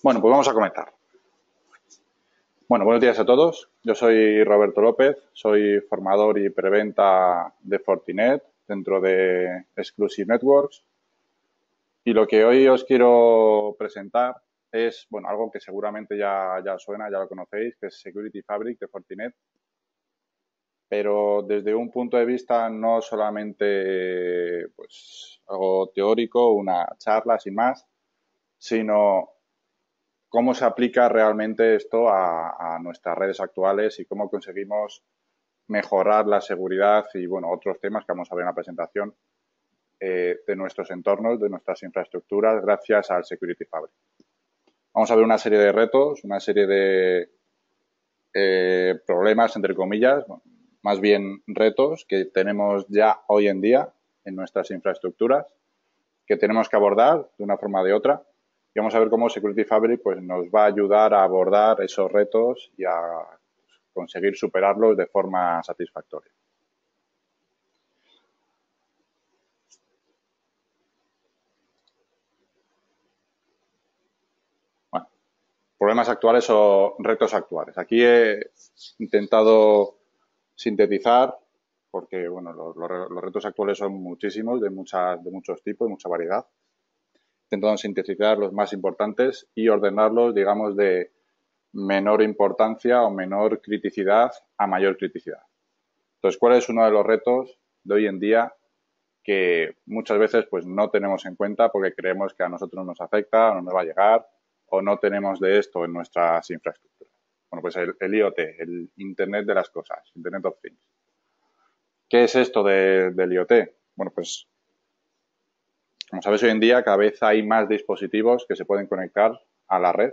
Bueno, pues vamos a comenzar. Bueno, buenos días a todos. Yo soy Roberto López, soy formador y preventa de Fortinet dentro de Exclusive Networks. Y lo que hoy os quiero presentar es, bueno, algo que seguramente ya suena, ya lo conocéis, que es Security Fabric de Fortinet. Pero desde un punto de vista no solamente pues algo teórico, una charla sin más, sino cómo se aplica realmente esto a nuestras redes actuales y cómo conseguimos mejorar la seguridad y, bueno, otros temas que vamos a ver en la presentación de nuestros entornos, de nuestras infraestructuras, gracias al Security Fabric. Vamos a ver una serie de retos, una serie de problemas, entre comillas, más bien retos que tenemos ya hoy en día en nuestras infraestructuras, que tenemos que abordar de una forma o de otra. Y vamos a ver cómo Security Fabric pues, nos va a ayudar a abordar esos retos y a conseguir superarlos de forma satisfactoria. Bueno, problemas actuales o retos actuales. Aquí he intentado sintetizar, porque bueno, los retos actuales son muchísimos, de muchos tipos, de mucha variedad. He intentado sintetizar los más importantes y ordenarlos, digamos, de menor importancia o menor criticidad a mayor criticidad. Entonces, ¿cuál es uno de los retos de hoy en día que muchas veces pues no tenemos en cuenta porque creemos que a nosotros nos afecta o no nos va a llegar o no tenemos de esto en nuestras infraestructuras? Bueno, pues el IoT, el Internet de las Cosas, Internet of Things. ¿Qué es esto del IoT? Bueno, pues como sabéis, hoy en día cada vez hay más dispositivos que se pueden conectar a la red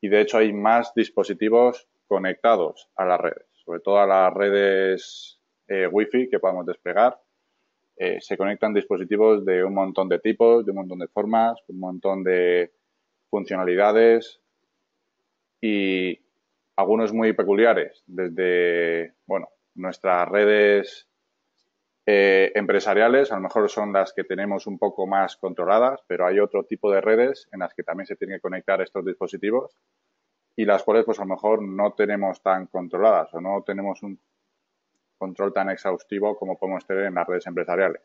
y de hecho hay más dispositivos conectados a las redes, sobre todo a las redes Wi-Fi que podamos desplegar. Se conectan dispositivos de un montón de tipos, de un montón de formas, un montón de funcionalidades y algunos muy peculiares, desde, bueno, nuestras redes empresariales, a lo mejor son las que tenemos un poco más controladas, pero hay otro tipo de redes en las que también se tienen que conectar estos dispositivos y las cuales pues a lo mejor no tenemos tan controladas o no tenemos un control tan exhaustivo como podemos tener en las redes empresariales.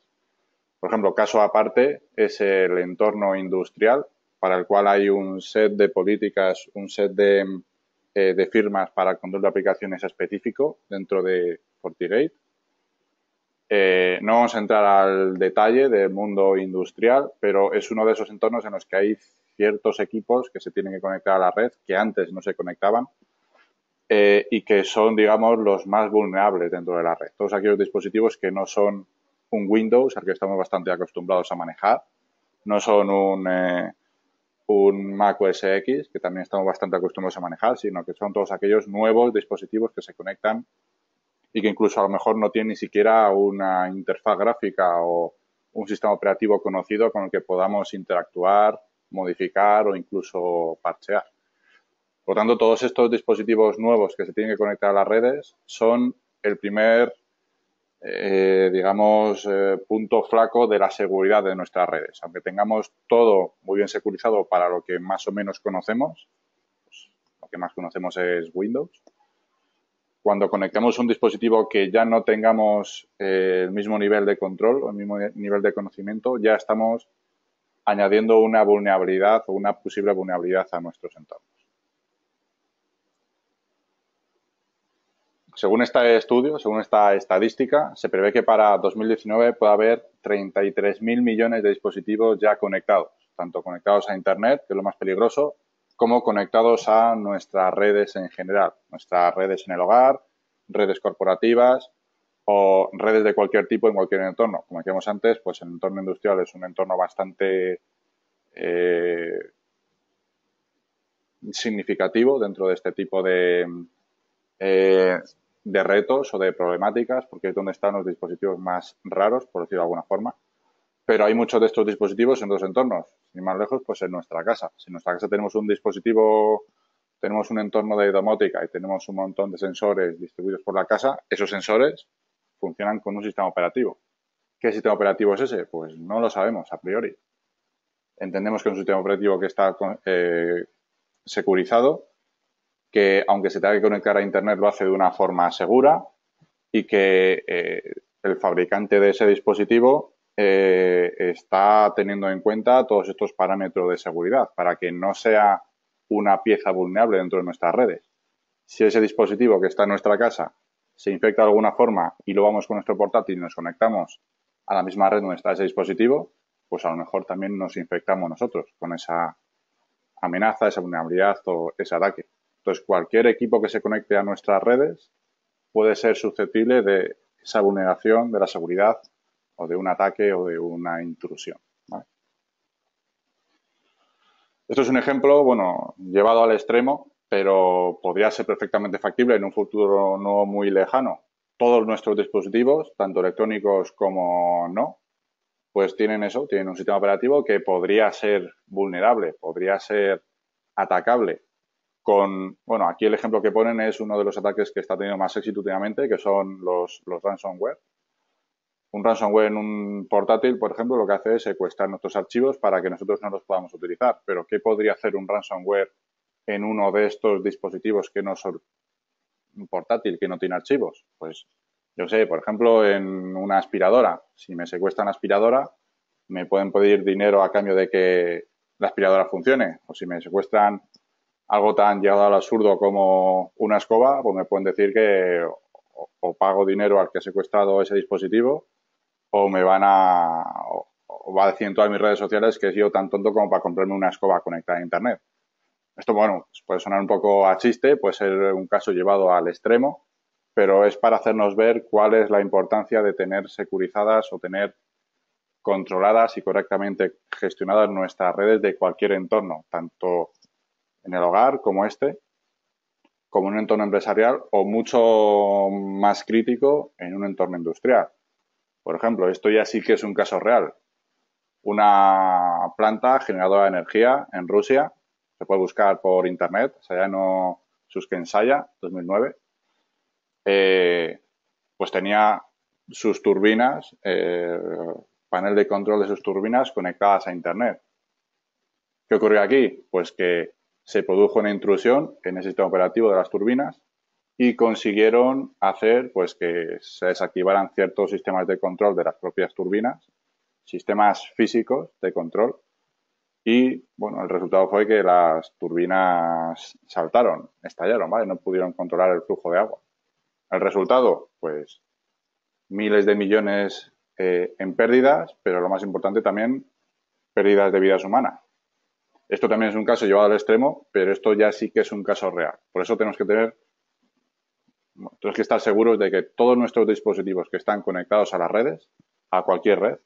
Por ejemplo, caso aparte es el entorno industrial, para el cual hay un set de políticas, un set de firmas para el control de aplicaciones específico dentro de FortiGate. No vamos a entrar al detalle del mundo industrial, pero es uno de esos entornos en los que hay ciertos equipos que se tienen que conectar a la red que antes no se conectaban y que son, digamos, los más vulnerables dentro de la red. Todos aquellos dispositivos que no son un Windows, al que estamos bastante acostumbrados a manejar, no son un Mac OS X, que también estamos bastante acostumbrados a manejar, sino que son todos aquellos nuevos dispositivos que se conectan y que incluso a lo mejor no tienen ni siquiera una interfaz gráfica o un sistema operativo conocido con el que podamos interactuar, modificar o incluso parchear. Por lo tanto, todos estos dispositivos nuevos que se tienen que conectar a las redes son el primer, digamos, punto flaco de la seguridad de nuestras redes. Aunque tengamos todo muy bien securizado para lo que más o menos conocemos, pues, lo que más conocemos es Windows. Cuando conectemos un dispositivo que ya no tengamos el mismo nivel de control o el mismo nivel de conocimiento, ya estamos añadiendo una vulnerabilidad o una posible vulnerabilidad a nuestros entornos. Según este estudio, según esta estadística, se prevé que para 2019 pueda haber 33.000 millones de dispositivos ya conectados, tanto conectados a Internet, que es lo más peligroso, como conectados a nuestras redes en general, nuestras redes en el hogar, redes corporativas o redes de cualquier tipo en cualquier entorno. Como decíamos antes, pues el entorno industrial es un entorno bastante significativo dentro de este tipo de retos o de problemáticas, porque es donde están los dispositivos más raros, por decirlo de alguna forma. Pero hay muchos de estos dispositivos en dos entornos. Sin más lejos, pues en nuestra casa. Si en nuestra casa tenemos un dispositivo, tenemos un entorno de domótica y tenemos un montón de sensores distribuidos por la casa, esos sensores funcionan con un sistema operativo. ¿Qué sistema operativo es ese? Pues no lo sabemos a priori. Entendemos que es un sistema operativo que está securizado, que aunque se tenga que conectar a Internet lo hace de una forma segura y que el fabricante de ese dispositivo está teniendo en cuenta todos estos parámetros de seguridad para que no sea una pieza vulnerable dentro de nuestras redes. Si ese dispositivo que está en nuestra casa se infecta de alguna forma y lo vamos con nuestro portátil y nos conectamos a la misma red donde está ese dispositivo, pues a lo mejor también nos infectamos nosotros con esa amenaza, esa vulnerabilidad o ese ataque. Entonces, cualquier equipo que se conecte a nuestras redes puede ser susceptible de esa vulneración de la seguridad o de un ataque o de una intrusión, ¿vale? Esto es un ejemplo, bueno, llevado al extremo, pero podría ser perfectamente factible en un futuro no muy lejano. Todos nuestros dispositivos, tanto electrónicos como no, pues tienen eso, tienen un sistema operativo que podría ser vulnerable, podría ser atacable. Bueno, aquí el ejemplo que ponen es uno de los ataques que está teniendo más éxito últimamente, que son los ransomware. Un ransomware en un portátil, por ejemplo, lo que hace es secuestrar nuestros archivos para que nosotros no los podamos utilizar. Pero ¿qué podría hacer un ransomware en uno de estos dispositivos que no son un portátil, que no tiene archivos? Pues yo sé, por ejemplo, en una aspiradora. Si me secuestran la aspiradora, me pueden pedir dinero a cambio de que la aspiradora funcione. O si me secuestran algo tan llevado al absurdo como una escoba, pues me pueden decir que o pago dinero al que ha secuestrado ese dispositivo o me van o va a decir en todas mis redes sociales que he sido tan tonto como para comprarme una escoba conectada a Internet. Esto, bueno, puede sonar un poco a chiste, puede ser un caso llevado al extremo, pero es para hacernos ver cuál es la importancia de tener securizadas o tener controladas y correctamente gestionadas nuestras redes de cualquier entorno, tanto en el hogar como como en un entorno empresarial o mucho más crítico en un entorno industrial. Por ejemplo, esto ya sí que es un caso real. Una planta generadora de energía en Rusia, se puede buscar por internet, Sayano Suskenskaya, 2009, pues tenía sus turbinas, panel de control de sus turbinas conectadas a internet. ¿Qué ocurrió aquí? Pues que se produjo una intrusión en el sistema operativo de las turbinas y consiguieron hacer pues que se desactivaran ciertos sistemas de control de las propias turbinas, sistemas físicos de control, y bueno, el resultado fue que las turbinas saltaron, estallaron, ¿vale? No pudieron controlar el flujo de agua. El resultado, pues miles de millones en pérdidas, pero lo más importante también, pérdidas de vidas humanas. Esto también es un caso llevado al extremo, pero esto ya sí que es un caso real. Por eso tenemos que estar seguros de que todos nuestros dispositivos que están conectados a las redes, a cualquier red,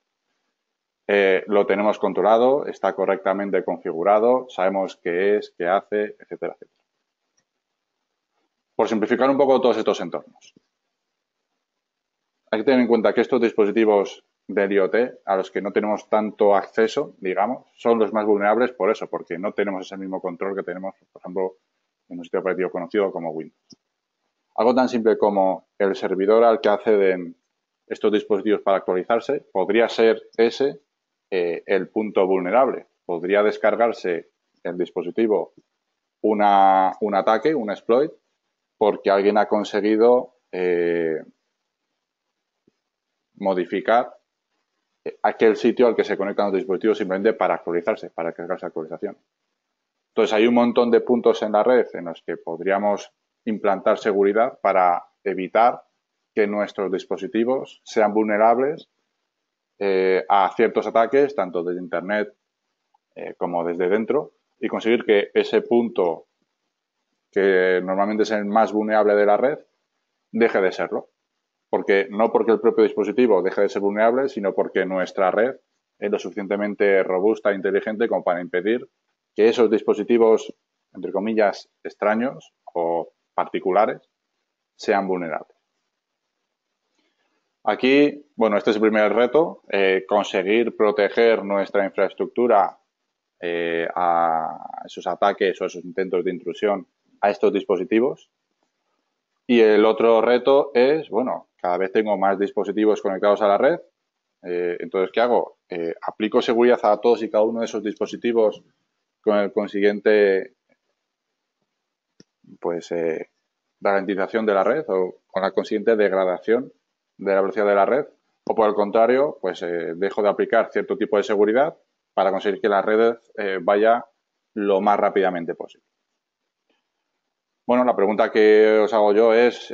lo tenemos controlado, está correctamente configurado, sabemos qué es, qué hace, etcétera, etcétera. Por simplificar un poco todos estos entornos, hay que tener en cuenta que estos dispositivos del IoT, a los que no tenemos tanto acceso, digamos, son los más vulnerables por eso, porque no tenemos ese mismo control que tenemos, por ejemplo, en un sistema operativo conocido como Windows. Algo tan simple como el servidor al que acceden estos dispositivos para actualizarse podría ser ese el punto vulnerable. Podría descargarse el dispositivo un ataque, un exploit, porque alguien ha conseguido modificar aquel sitio al que se conectan los dispositivos simplemente para actualizarse, para cargarse actualización. Entonces, hay un montón de puntos en la red en los que podríamos implantar seguridad para evitar que nuestros dispositivos sean vulnerables a ciertos ataques, tanto desde Internet como desde dentro, y conseguir que ese punto, que normalmente es el más vulnerable de la red, deje de serlo. No porque el propio dispositivo deje de ser vulnerable, sino porque nuestra red es lo suficientemente robusta e inteligente como para impedir que esos dispositivos, entre comillas, extraños o particulares, sean vulnerables. Aquí, bueno, este es el primer reto, conseguir proteger nuestra infraestructura a esos ataques o esos intentos de intrusión a estos dispositivos. Y el otro reto es, bueno, cada vez tengo más dispositivos conectados a la red. Entonces, ¿qué hago? Aplico seguridad a todos y cada uno de esos dispositivos con el consiguiente pues ralentización de la red o con la consiguiente degradación de la velocidad de la red, o por el contrario, pues dejo de aplicar cierto tipo de seguridad para conseguir que la red vaya lo más rápidamente posible. Bueno, la pregunta que os hago yo es,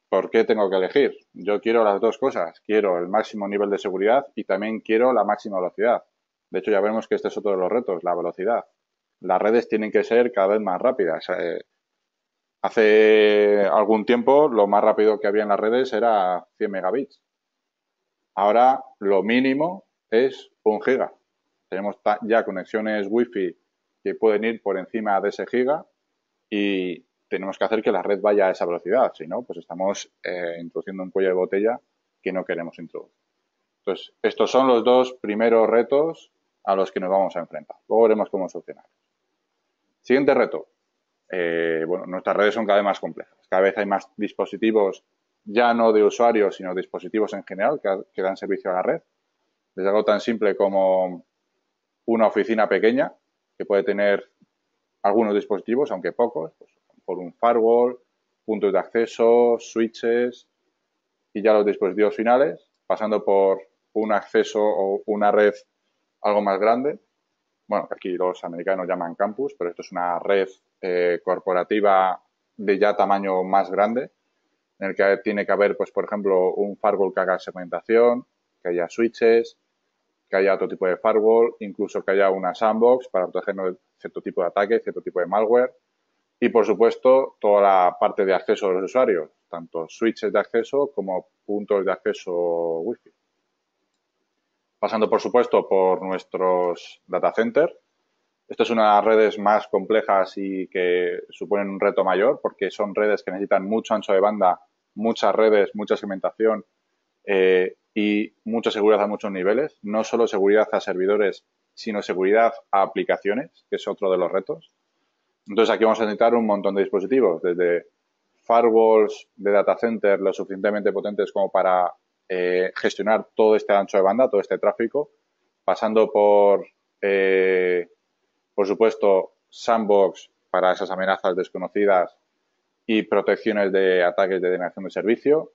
¿por qué tengo que elegir? Yo quiero las dos cosas. Quiero el máximo nivel de seguridad y también quiero la máxima velocidad. De hecho, ya vemos que este es otro de los retos, la velocidad. Las redes tienen que ser cada vez más rápidas. Hace algún tiempo, lo más rápido que había en las redes era 100 megabits. Ahora, lo mínimo es 1 giga. Tenemos ya conexiones Wi-Fi que pueden ir por encima de ese giga y tenemos que hacer que la red vaya a esa velocidad. Si no, pues estamos introduciendo un cuello de botella que no queremos introducir. Entonces, estos son los dos primeros retos a los que nos vamos a enfrentar. Luego veremos cómo solucionar. Siguiente reto. Bueno, nuestras redes son cada vez más complejas. Cada vez hay más dispositivos, ya no de usuarios, sino dispositivos en general que dan servicio a la red. Desde algo tan simple como una oficina pequeña que puede tener algunos dispositivos, aunque pocos, pues, por un firewall, puntos de acceso, switches y ya los dispositivos finales, pasando por un acceso o una red algo más grande. Bueno, aquí los americanos llaman campus, pero esto es una red corporativa de ya tamaño más grande, en el que tiene que haber, pues, por ejemplo, un firewall que haga segmentación, que haya switches, que haya otro tipo de firewall, incluso que haya una sandbox para protegernos de cierto tipo de ataque, cierto tipo de malware. Y, por supuesto, toda la parte de acceso de los usuarios, tanto switches de acceso como puntos de acceso Wi-Fi. Pasando, por supuesto, por nuestros data centers. Esto es una de las redes más complejas y que suponen un reto mayor porque son redes que necesitan mucho ancho de banda, muchas redes, mucha segmentación y mucha seguridad a muchos niveles. No solo seguridad a servidores, sino seguridad a aplicaciones, que es otro de los retos. Entonces, aquí vamos a necesitar un montón de dispositivos, desde firewalls de data center lo suficientemente potentes como para gestionar todo este ancho de banda, todo este tráfico, pasando por supuesto, sandbox para esas amenazas desconocidas y protecciones de ataques de denegación de servicio.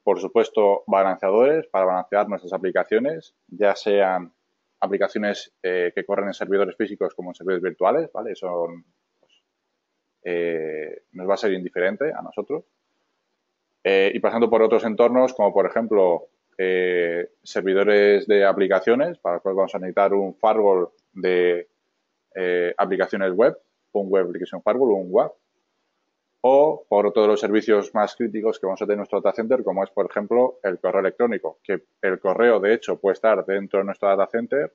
Por supuesto, balanceadores para balancear nuestras aplicaciones, ya sean aplicaciones que corren en servidores físicos como en servidores virtuales, ¿vale? Eso nos va a ser indiferente a nosotros. Y pasando por otros entornos, como por ejemplo servidores de aplicaciones, para los cuales vamos a necesitar un firewall de aplicaciones web, un Web Application Firewall o un WAF, o por todos los servicios más críticos que vamos a tener en nuestro data center, como es, por ejemplo, el correo electrónico, que el correo, de hecho, puede estar dentro de nuestro data center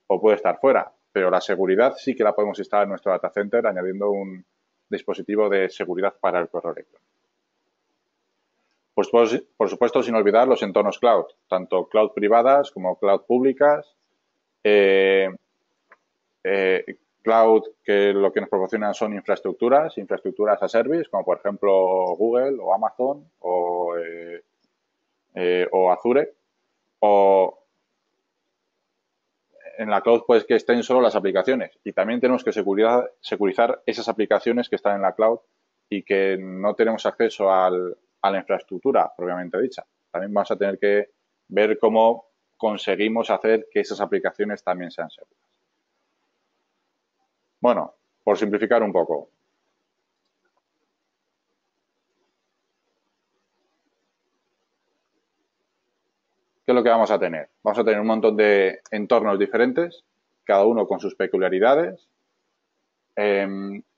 o puede estar fuera, pero la seguridad sí que la podemos instalar en nuestro data center añadiendo un dispositivo de seguridad para el correo electrónico. Pues por supuesto, sin olvidar los entornos cloud, tanto cloud privadas como cloud públicas, cloud que lo que nos proporcionan son infraestructuras a service, como por ejemplo Google o Amazon o Azure, o en la cloud pues que estén solo las aplicaciones y también tenemos que securizar esas aplicaciones que están en la cloud y que no tenemos acceso a la infraestructura propiamente dicha. También vamos a tener que ver cómo conseguimos hacer que esas aplicaciones también sean seguras. Bueno, por simplificar un poco. ¿Qué es lo que vamos a tener? Vamos a tener un montón de entornos diferentes, cada uno con sus peculiaridades.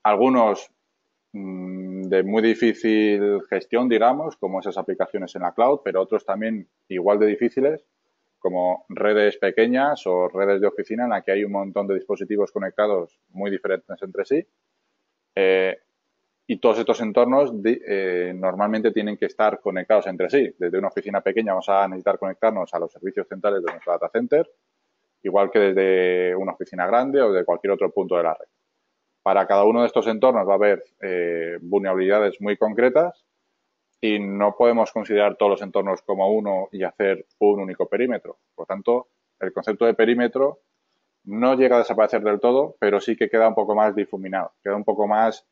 Algunos de muy difícil gestión, digamos, como esas aplicaciones en la cloud, pero otros también igual de difíciles, como redes pequeñas o redes de oficina en la que hay un montón de dispositivos conectados muy diferentes entre sí. Y todos estos entornos normalmente tienen que estar conectados entre sí. Desde una oficina pequeña vamos a necesitar conectarnos a los servicios centrales de nuestro data center, igual que desde una oficina grande o de cualquier otro punto de la red. Para cada uno de estos entornos va a haber vulnerabilidades muy concretas y no podemos considerar todos los entornos como uno y hacer un único perímetro. Por lo tanto, el concepto de perímetro no llega a desaparecer del todo, pero sí que queda un poco más difuminado, queda un poco más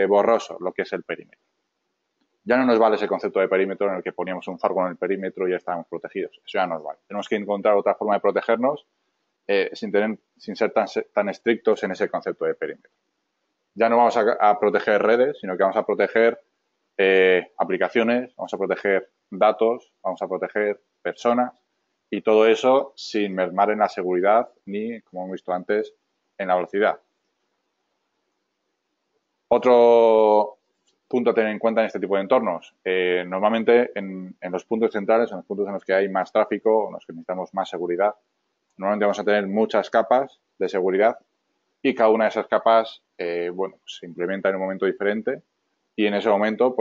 borroso lo que es el perímetro. Ya no nos vale ese concepto de perímetro en el que poníamos un firewall en el perímetro y ya estábamos protegidos. Eso ya no nos vale. Tenemos que encontrar otra forma de protegernos sin ser tan estrictos en ese concepto de perímetro. Ya no vamos a proteger redes, sino que vamos a proteger aplicaciones, vamos a proteger datos, vamos a proteger personas y todo eso sin mermar en la seguridad ni, como hemos visto antes, en la velocidad. Otro punto a tener en cuenta en este tipo de entornos. Normalmente en los puntos centrales, en los puntos en los que hay más tráfico, en los que necesitamos más seguridad, normalmente vamos a tener muchas capas de seguridad y cada una de esas capas, se implementa en un momento diferente y en ese momento,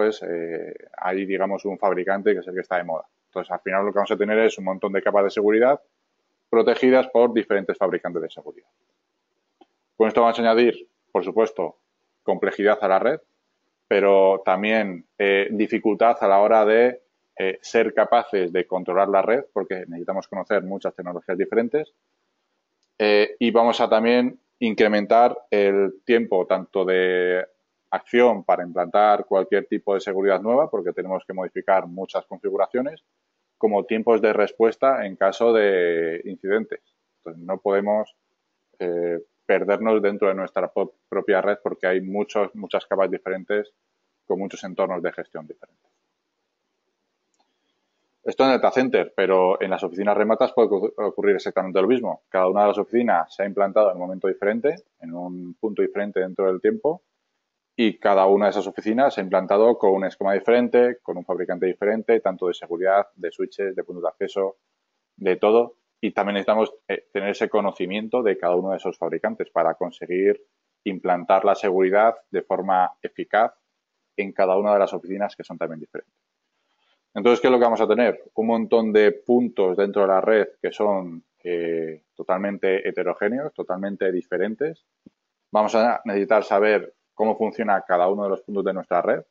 hay, digamos, un fabricante que es el que está de moda. Entonces, al final lo que vamos a tener es un montón de capas de seguridad protegidas por diferentes fabricantes de seguridad. Con esto vamos a añadir, por supuesto, complejidad a la red, pero también dificultad a la hora de ser capaces de controlar la red, porque necesitamos conocer muchas tecnologías diferentes. Y vamos a también incrementar el tiempo tanto de acción para implantar cualquier tipo de seguridad nueva, porque tenemos que modificar muchas configuraciones, como tiempos de respuesta en caso de incidentes. Entonces, no podemos perdernos dentro de nuestra propia red porque hay muchas capas diferentes con muchos entornos de gestión diferentes. Esto en el data center, pero en las oficinas remotas puede ocurrir exactamente lo mismo. Cada una de las oficinas se ha implantado en un momento diferente, en un punto diferente dentro del tiempo, y cada una de esas oficinas se ha implantado con un esquema diferente, con un fabricante diferente, tanto de seguridad, de switches, de puntos de acceso, de todo. Y también necesitamos tener ese conocimiento de cada uno de esos fabricantes para conseguir implantar la seguridad de forma eficaz en cada una de las oficinas que son también diferentes. Entonces, ¿qué es lo que vamos a tener? Un montón de puntos dentro de la red que son totalmente heterogéneos, totalmente diferentes. Vamos a necesitar saber cómo funciona cada uno de los puntos de nuestra red.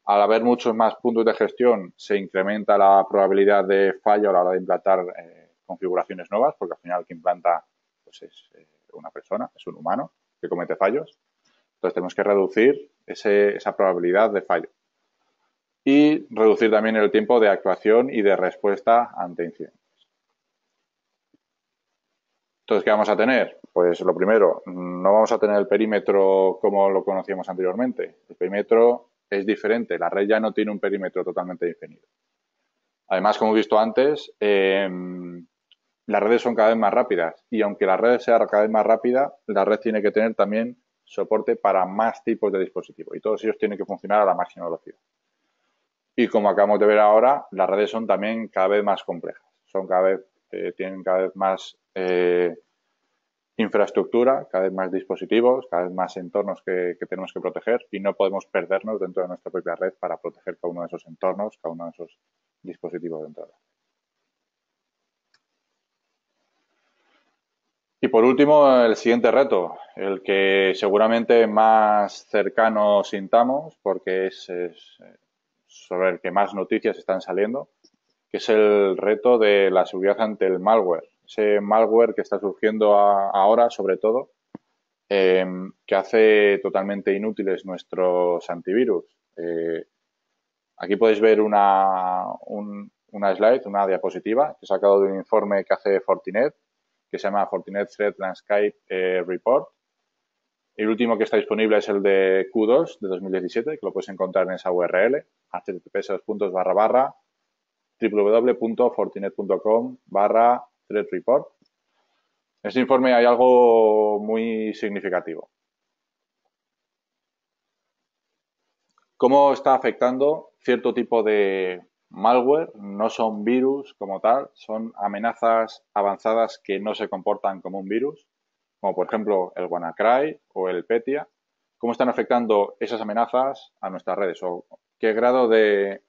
Al haber muchos más puntos de gestión, se incrementa la probabilidad de fallo a la hora de implantar configuraciones nuevas, porque al final el que implanta es una persona, es un humano que comete fallos. Entonces, tenemos que reducir esa probabilidad de fallo. Y reducir también el tiempo de actuación y de respuesta ante incidentes. Entonces, ¿qué vamos a tener? Pues lo primero, no vamos a tener el perímetro como lo conocíamos anteriormente. El perímetro es diferente. La red ya no tiene un perímetro totalmente definido. Además, como he visto antes, las redes son cada vez más rápidas. Y aunque la red sea cada vez más rápida, la red tiene que tener también soporte para más tipos de dispositivos. Y todos ellos tienen que funcionar a la máxima velocidad. Y como acabamos de ver ahora, las redes son también cada vez más complejas. Tienen cada vez más infraestructura, cada vez más dispositivos, cada vez más entornos que tenemos que proteger y no podemos perdernos dentro de nuestra propia red para proteger cada uno de esos entornos, cada uno de esos dispositivos dentro de la red. Y por último, el siguiente reto, el que seguramente más cercano sintamos, porque es sobre el que más noticias están saliendo, que es el reto de la seguridad ante el malware. Ese malware que está surgiendo ahora, sobre todo, que hace totalmente inútiles nuestros antivirus. Aquí podéis ver una slide, una diapositiva que he sacado de un informe que hace Fortinet, que se llama Fortinet Threat Landscape Report. El último que está disponible es el de Q2 de 2017, que lo puedes encontrar en esa URL, https://www.fortinet.com/threat-report. En este informe hay algo muy significativo. ¿Cómo está afectando cierto tipo de malware? No son virus como tal, son amenazas avanzadas que no se comportan como un virus, como por ejemplo el WannaCry o el Petya. ¿Cómo están afectando esas amenazas a nuestras redes? ¿O qué grado de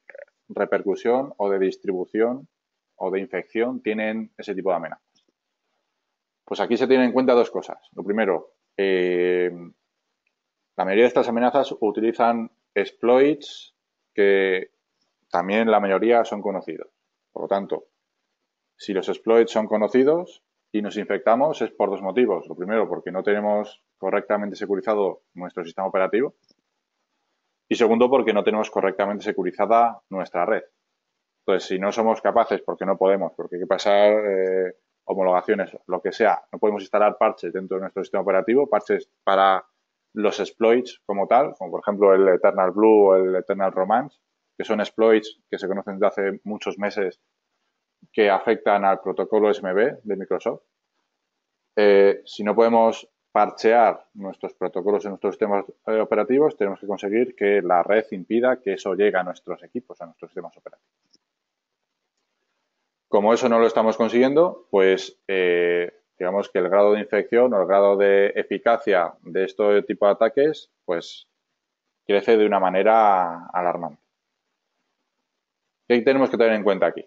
repercusión o de distribución o de infección tienen ese tipo de amenazas? Pues aquí se tienen en cuenta dos cosas. Lo primero, la mayoría de estas amenazas utilizan exploits que también la mayoría son conocidos. Por lo tanto, si los exploits son conocidos y nos infectamos es por dos motivos. Lo primero, porque no tenemos correctamente securizado nuestro sistema operativo. Y segundo, porque no tenemos correctamente securizada nuestra red. Entonces, si no somos capaces, porque no podemos, porque hay que pasar homologaciones, lo que sea, no podemos instalar parches dentro de nuestro sistema operativo, parches para los exploits como tal, como por ejemplo el Eternal Blue o el Eternal Romance, que son exploits que se conocen desde hace muchos meses que afectan al protocolo SMB de Microsoft. Si no podemos parchear nuestros protocolos en nuestros sistemas operativos, tenemos que conseguir que la red impida que eso llegue a nuestros equipos, a nuestros sistemas operativos. Como eso no lo estamos consiguiendo, pues digamos que el grado de infección o el grado de eficacia de este tipo de ataques, pues crece de una manera alarmante. ¿Qué tenemos que tener en cuenta aquí?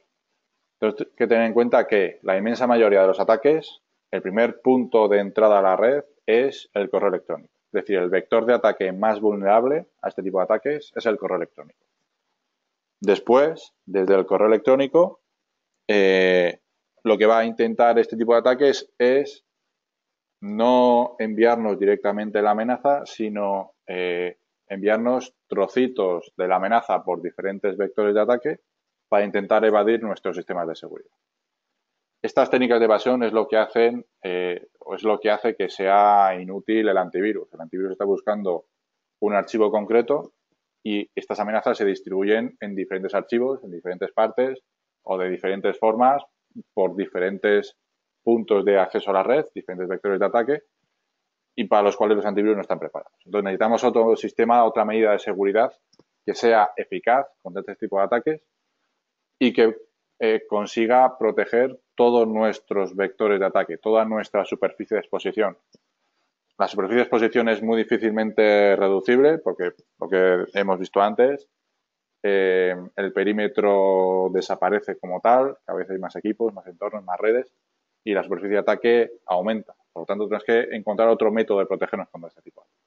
Tenemos que tener en cuenta que la inmensa mayoría de los ataques, el primer punto de entrada a la red es el correo electrónico. Es decir, el vector de ataque más vulnerable a este tipo de ataques es el correo electrónico. Después, desde el correo electrónico, lo que va a intentar este tipo de ataques es no enviarnos directamente la amenaza, sino enviarnos trocitos de la amenaza por diferentes vectores de ataque para intentar evadir nuestros sistemas de seguridad. Estas técnicas de evasión es lo que hacen o es lo que hace que sea inútil el antivirus. El antivirus está buscando un archivo concreto y estas amenazas se distribuyen en diferentes archivos, en diferentes partes o de diferentes formas por diferentes puntos de acceso a la red, diferentes vectores de ataque y para los cuales los antivirus no están preparados. Entonces necesitamos otro sistema, otra medida de seguridad que sea eficaz contra este tipo de ataques y que consiga proteger todos nuestros vectores de ataque, toda nuestra superficie de exposición. La superficie de exposición es muy difícilmente reducible porque lo que hemos visto antes, el perímetro desaparece como tal, cada vez hay más equipos, más entornos, más redes y la superficie de ataque aumenta. Por lo tanto, tenemos que encontrar otro método de protegernos contra este tipo de ataques.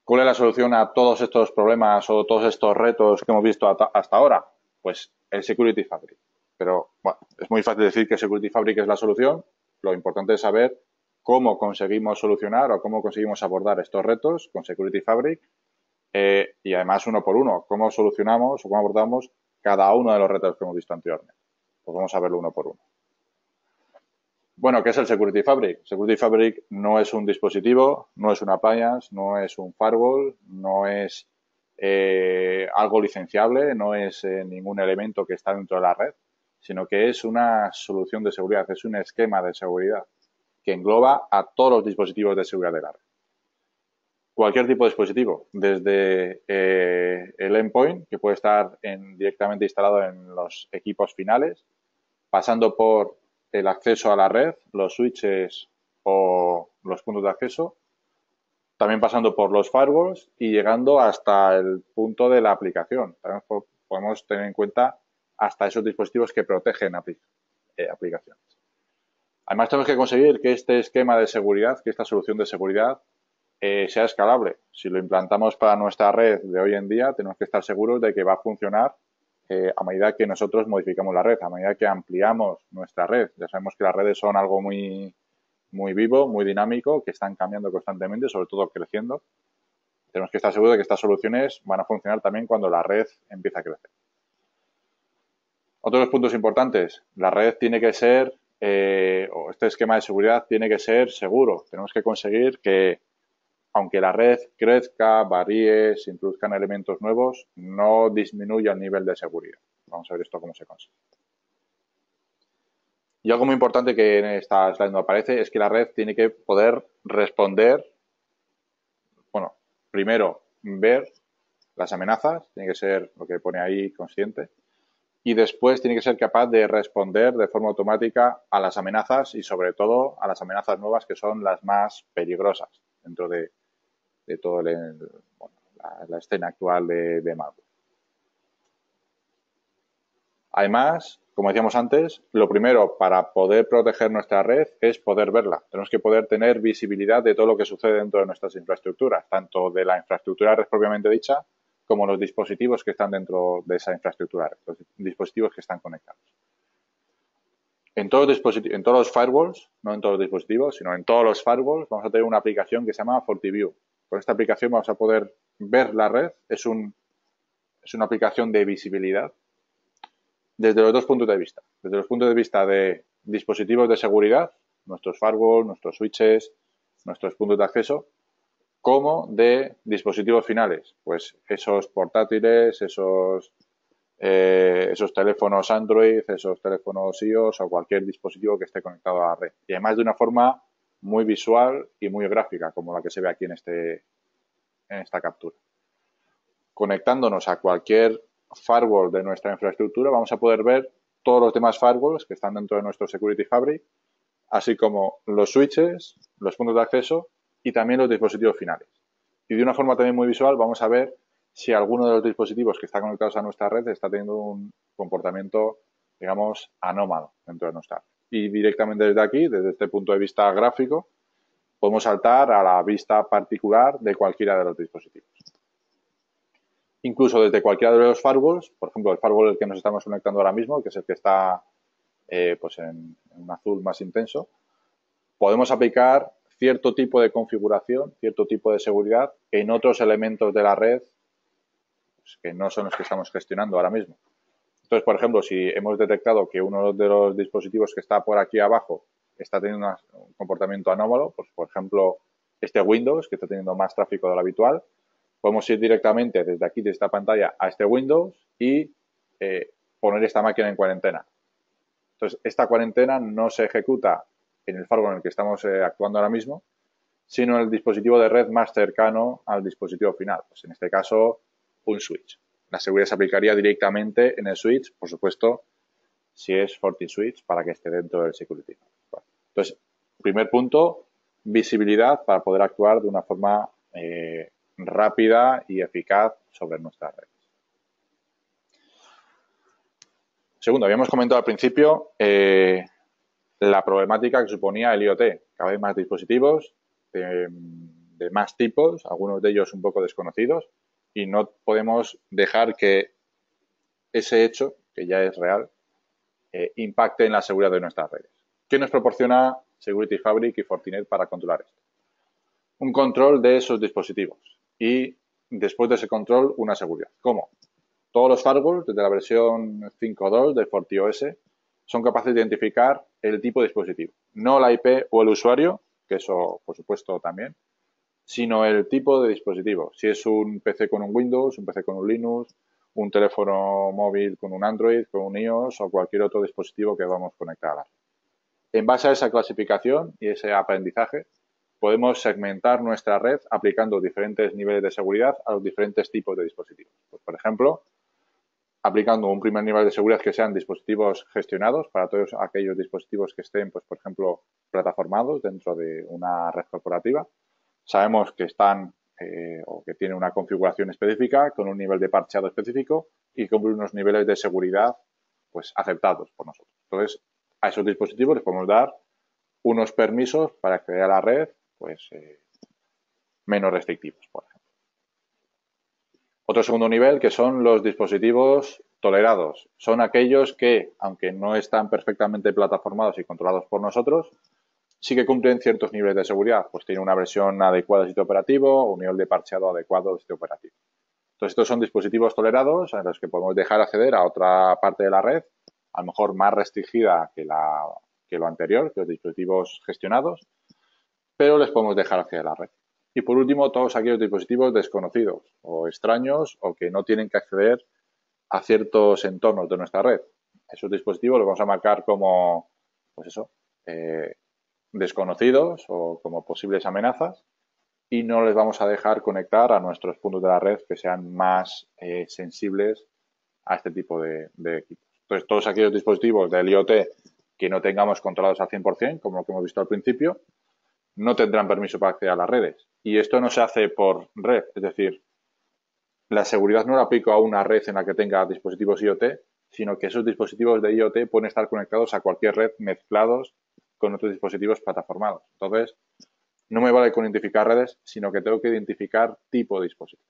¿Cuál es la solución a todos estos problemas o todos estos retos que hemos visto hasta ahora? Pues el Security Fabric. Pero bueno, es muy fácil decir que Security Fabric es la solución. Lo importante es saber cómo conseguimos solucionar o cómo conseguimos abordar estos retos con Security Fabric y además uno por uno. Cómo solucionamos o cómo abordamos cada uno de los retos que hemos visto anteriormente. Pues vamos a verlo uno por uno. Bueno, ¿qué es el Security Fabric? Security Fabric no es un dispositivo, no es un appliance, no es un firewall, no es algo licenciable, no es ningún elemento que está dentro de la red, sino que es una solución de seguridad, es un esquema de seguridad que engloba a todos los dispositivos de seguridad de la red. Cualquier tipo de dispositivo, desde el endpoint, que puede estar directamente instalado en los equipos finales, pasando por el acceso a la red, los switches o los puntos de acceso, también pasando por los firewalls y llegando hasta el punto de la aplicación. También podemos tener en cuenta hasta esos dispositivos que protegen aplicaciones. Además, tenemos que conseguir que este esquema de seguridad, que esta solución de seguridad sea escalable. Si lo implantamos para nuestra red de hoy en día, tenemos que estar seguros de que va a funcionar a medida que nosotros modificamos la red, a medida que ampliamos nuestra red. Ya sabemos que las redes son algo muy, muy vivo, muy dinámico, que están cambiando constantemente, sobre todo creciendo. Tenemos que estar seguros de que estas soluciones van a funcionar también cuando la red empieza a crecer. Otros puntos importantes. La red tiene que ser, o este esquema de seguridad tiene que ser seguro. Tenemos que conseguir que, aunque la red crezca, varíe, se introduzcan elementos nuevos, no disminuya el nivel de seguridad. Vamos a ver esto cómo se consigue. Y algo muy importante que en esta slide no aparece es que la red tiene que poder responder, bueno, primero ver las amenazas, tiene que ser lo que pone ahí consciente, y después tiene que ser capaz de responder de forma automática a las amenazas y sobre todo a las amenazas nuevas que son las más peligrosas dentro de todo la escena actual de malware. Además, como decíamos antes, lo primero para poder proteger nuestra red es poder verla. Tenemos que poder tener visibilidad de todo lo que sucede dentro de nuestras infraestructuras, tanto de la infraestructura red propiamente dicha como los dispositivos que están dentro de esa infraestructura, los dispositivos que están conectados. En todos los firewalls, no en todos los dispositivos, sino en todos los firewalls, vamos a tener una aplicación que se llama FortiView. Con esta aplicación vamos a poder ver la red. Es una aplicación de visibilidad desde los dos puntos de vista. Desde los puntos de vista de dispositivos de seguridad, nuestros firewalls, nuestros switches, nuestros puntos de acceso, como de dispositivos finales. Pues esos portátiles, esos teléfonos Android, esos teléfonos iOS o cualquier dispositivo que esté conectado a la red. Y además de una forma muy visual y muy gráfica, como la que se ve aquí en esta captura. Conectándonos a cualquier firewall de nuestra infraestructura, vamos a poder ver todos los demás firewalls que están dentro de nuestro Security Fabric, así como los switches, los puntos de acceso y también los dispositivos finales. Y de una forma también muy visual vamos a ver si alguno de los dispositivos que están conectados a nuestra red está teniendo un comportamiento, digamos, anómalo dentro de nuestra red. Y directamente desde aquí, desde este punto de vista gráfico, podemos saltar a la vista particular de cualquiera de los dispositivos. Incluso desde cualquiera de los firewalls, por ejemplo, el firewall al que nos estamos conectando ahora mismo, que es el que está pues en un azul más intenso, podemos aplicar cierto tipo de configuración, cierto tipo de seguridad en otros elementos de la red pues, que no son los que estamos gestionando ahora mismo. Entonces, por ejemplo, si hemos detectado que uno de los dispositivos que está por aquí abajo está teniendo un comportamiento anómalo, pues por ejemplo, este Windows, que está teniendo más tráfico de lo habitual, podemos ir directamente desde aquí, de esta pantalla, a este Windows y poner esta máquina en cuarentena. Entonces, esta cuarentena no se ejecuta en el firewall en el que estamos actuando ahora mismo, sino en el dispositivo de red más cercano al dispositivo final. Pues en este caso, un switch. La seguridad se aplicaría directamente en el switch, por supuesto, si es FortiSwitch, para que esté dentro del security. Bueno, entonces, primer punto, visibilidad para poder actuar de una forma rápida y eficaz sobre nuestras redes. Segundo, habíamos comentado al principio la problemática que suponía el IoT. Cada vez más dispositivos de más tipos, algunos de ellos un poco desconocidos, y no podemos dejar que ese hecho, que ya es real, impacte en la seguridad de nuestras redes. ¿Qué nos proporciona Security Fabric y Fortinet para controlar esto? Un control de esos dispositivos y después de ese control una seguridad. ¿Cómo? Todos los firewalls, desde la versión 5.2 de FortiOS, son capaces de identificar el tipo de dispositivo. No la IP o el usuario, que eso, por supuesto, también, sino el tipo de dispositivo. Si es un PC con un Windows, un PC con un Linux, un teléfono móvil con un Android, con un iOS o cualquier otro dispositivo que vamos a conectar a la red. En base a esa clasificación y ese aprendizaje, podemos segmentar nuestra red aplicando diferentes niveles de seguridad a los diferentes tipos de dispositivos. Pues, por ejemplo, aplicando un primer nivel de seguridad que sean dispositivos gestionados para todos aquellos dispositivos que estén, pues, por ejemplo, plataformados dentro de una red corporativa. Sabemos que están o que tienen una configuración específica con un nivel de parcheado específico y con unos niveles de seguridad pues aceptados por nosotros. Entonces, a esos dispositivos les podemos dar unos permisos para acceder a la red pues menos restrictivos, por ejemplo. Otro segundo nivel que son los dispositivos tolerados. Son aquellos que, aunque no están perfectamente plataformados y controlados por nosotros, sí que cumplen ciertos niveles de seguridad. Pues tiene una versión adecuada del sistema operativo o un nivel de parcheado adecuado del sistema operativo. Entonces, estos son dispositivos tolerados en los que podemos dejar acceder a otra parte de la red, a lo mejor más restringida que lo anterior, que los dispositivos gestionados, pero les podemos dejar acceder a la red. Y por último, todos aquellos dispositivos desconocidos o extraños o que no tienen que acceder a ciertos entornos de nuestra red. Esos dispositivos los vamos a marcar como, pues eso, desconocidos o como posibles amenazas y no les vamos a dejar conectar a nuestros puntos de la red que sean más sensibles a este tipo de equipos. Entonces, todos aquellos dispositivos del IoT que no tengamos controlados al 100%, como lo que hemos visto al principio, no tendrán permiso para acceder a las redes. Y esto no se hace por red, es decir, la seguridad no la aplico a una red en la que tenga dispositivos IoT, sino que esos dispositivos de IoT pueden estar conectados a cualquier red mezclados con otros dispositivos plataformados. Entonces, no me vale con identificar redes, sino que tengo que identificar tipo de dispositivo.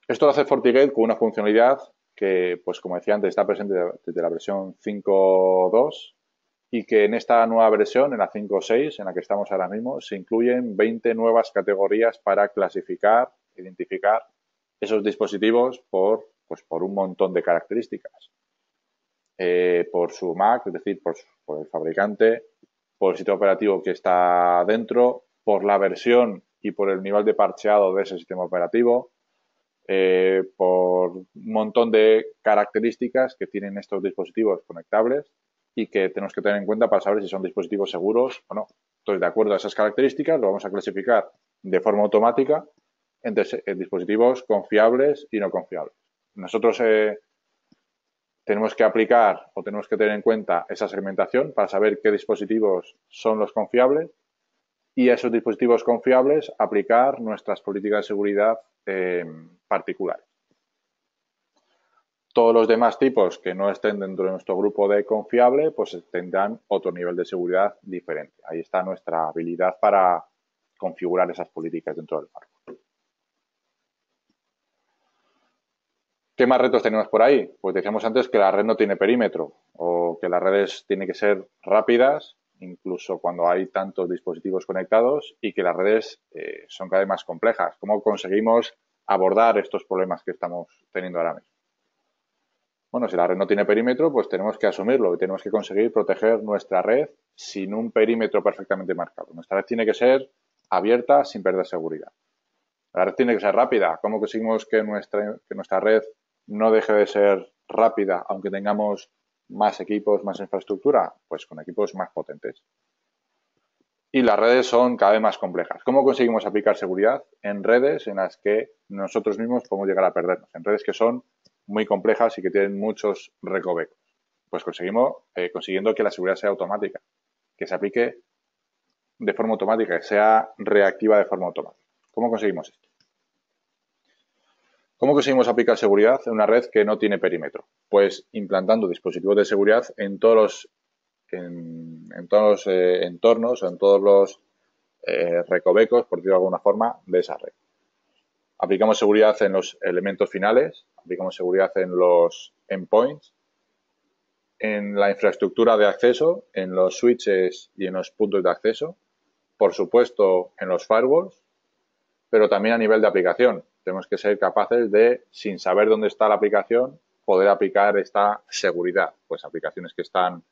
Esto lo hace FortiGate con una funcionalidad que, pues como decía antes, está presente desde la versión 5.2 y que en esta nueva versión, en la 5.6, en la que estamos ahora mismo, se incluyen 20 nuevas categorías para clasificar, identificar esos dispositivos pues, por un montón de características. Por su MAC, es decir, por el fabricante, por el sistema operativo que está dentro, por la versión y por el nivel de parcheado de ese sistema operativo, por un montón de características que tienen estos dispositivos conectables y que tenemos que tener en cuenta para saber si son dispositivos seguros o no. Entonces, de acuerdo a esas características, lo vamos a clasificar de forma automática entre dispositivos confiables y no confiables. Nosotros tenemos que aplicar o tenemos que tener en cuenta esa segmentación para saber qué dispositivos son los confiables y a esos dispositivos confiables aplicar nuestras políticas de seguridad particulares. Todos los demás tipos que no estén dentro de nuestro grupo de confiable, pues tendrán otro nivel de seguridad diferente. Ahí está nuestra habilidad para configurar esas políticas dentro del firewall. ¿Qué más retos tenemos por ahí? Pues decíamos antes que la red no tiene perímetro o que las redes tienen que ser rápidas, incluso cuando hay tantos dispositivos conectados, y que las redes son cada vez más complejas. ¿Cómo conseguimos abordar estos problemas que estamos teniendo ahora mismo? Bueno, si la red no tiene perímetro, pues tenemos que asumirlo y tenemos que conseguir proteger nuestra red sin un perímetro perfectamente marcado. Nuestra red tiene que ser abierta sin perder seguridad. La red tiene que ser rápida. ¿Cómo conseguimos que nuestra red no deje de ser rápida aunque tengamos más equipos, más infraestructura? Pues con equipos más potentes. Y las redes son cada vez más complejas. ¿Cómo conseguimos aplicar seguridad en redes en las que nosotros mismos podemos llegar a perdernos? En redes que son muy complejas y que tienen muchos recovecos. Pues consiguiendo que la seguridad sea automática, que se aplique de forma automática, que sea reactiva de forma automática. ¿Cómo conseguimos esto? ¿Cómo conseguimos aplicar seguridad en una red que no tiene perímetro? Pues implantando dispositivos de seguridad en todos los entornos o en todos los recovecos, por decirlo de alguna forma, de esa red. Aplicamos seguridad en los elementos finales, aplicamos seguridad en los endpoints, en la infraestructura de acceso, en los switches y en los puntos de acceso, por supuesto en los firewalls, pero también a nivel de aplicación. Tenemos que ser capaces de, sin saber dónde está la aplicación, poder aplicar esta seguridad. Pues aplicaciones que están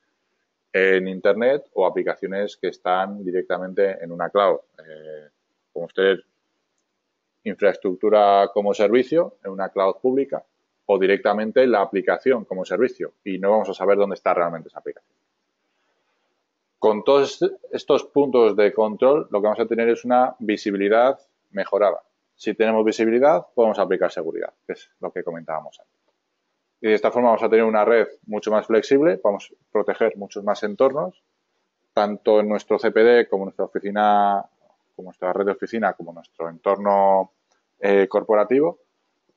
en Internet o aplicaciones que están directamente en una cloud. Como usted, infraestructura como servicio en una cloud pública o directamente la aplicación como servicio y no vamos a saber dónde está realmente esa aplicación. Con todos estos puntos de control, lo que vamos a tener es una visibilidad mejorada. Si tenemos visibilidad, podemos aplicar seguridad, que es lo que comentábamos antes. Y de esta forma vamos a tener una red mucho más flexible, vamos a proteger muchos más entornos, tanto en nuestro CPD como en nuestra oficina, como nuestra red de oficina, como nuestro entorno corporativo,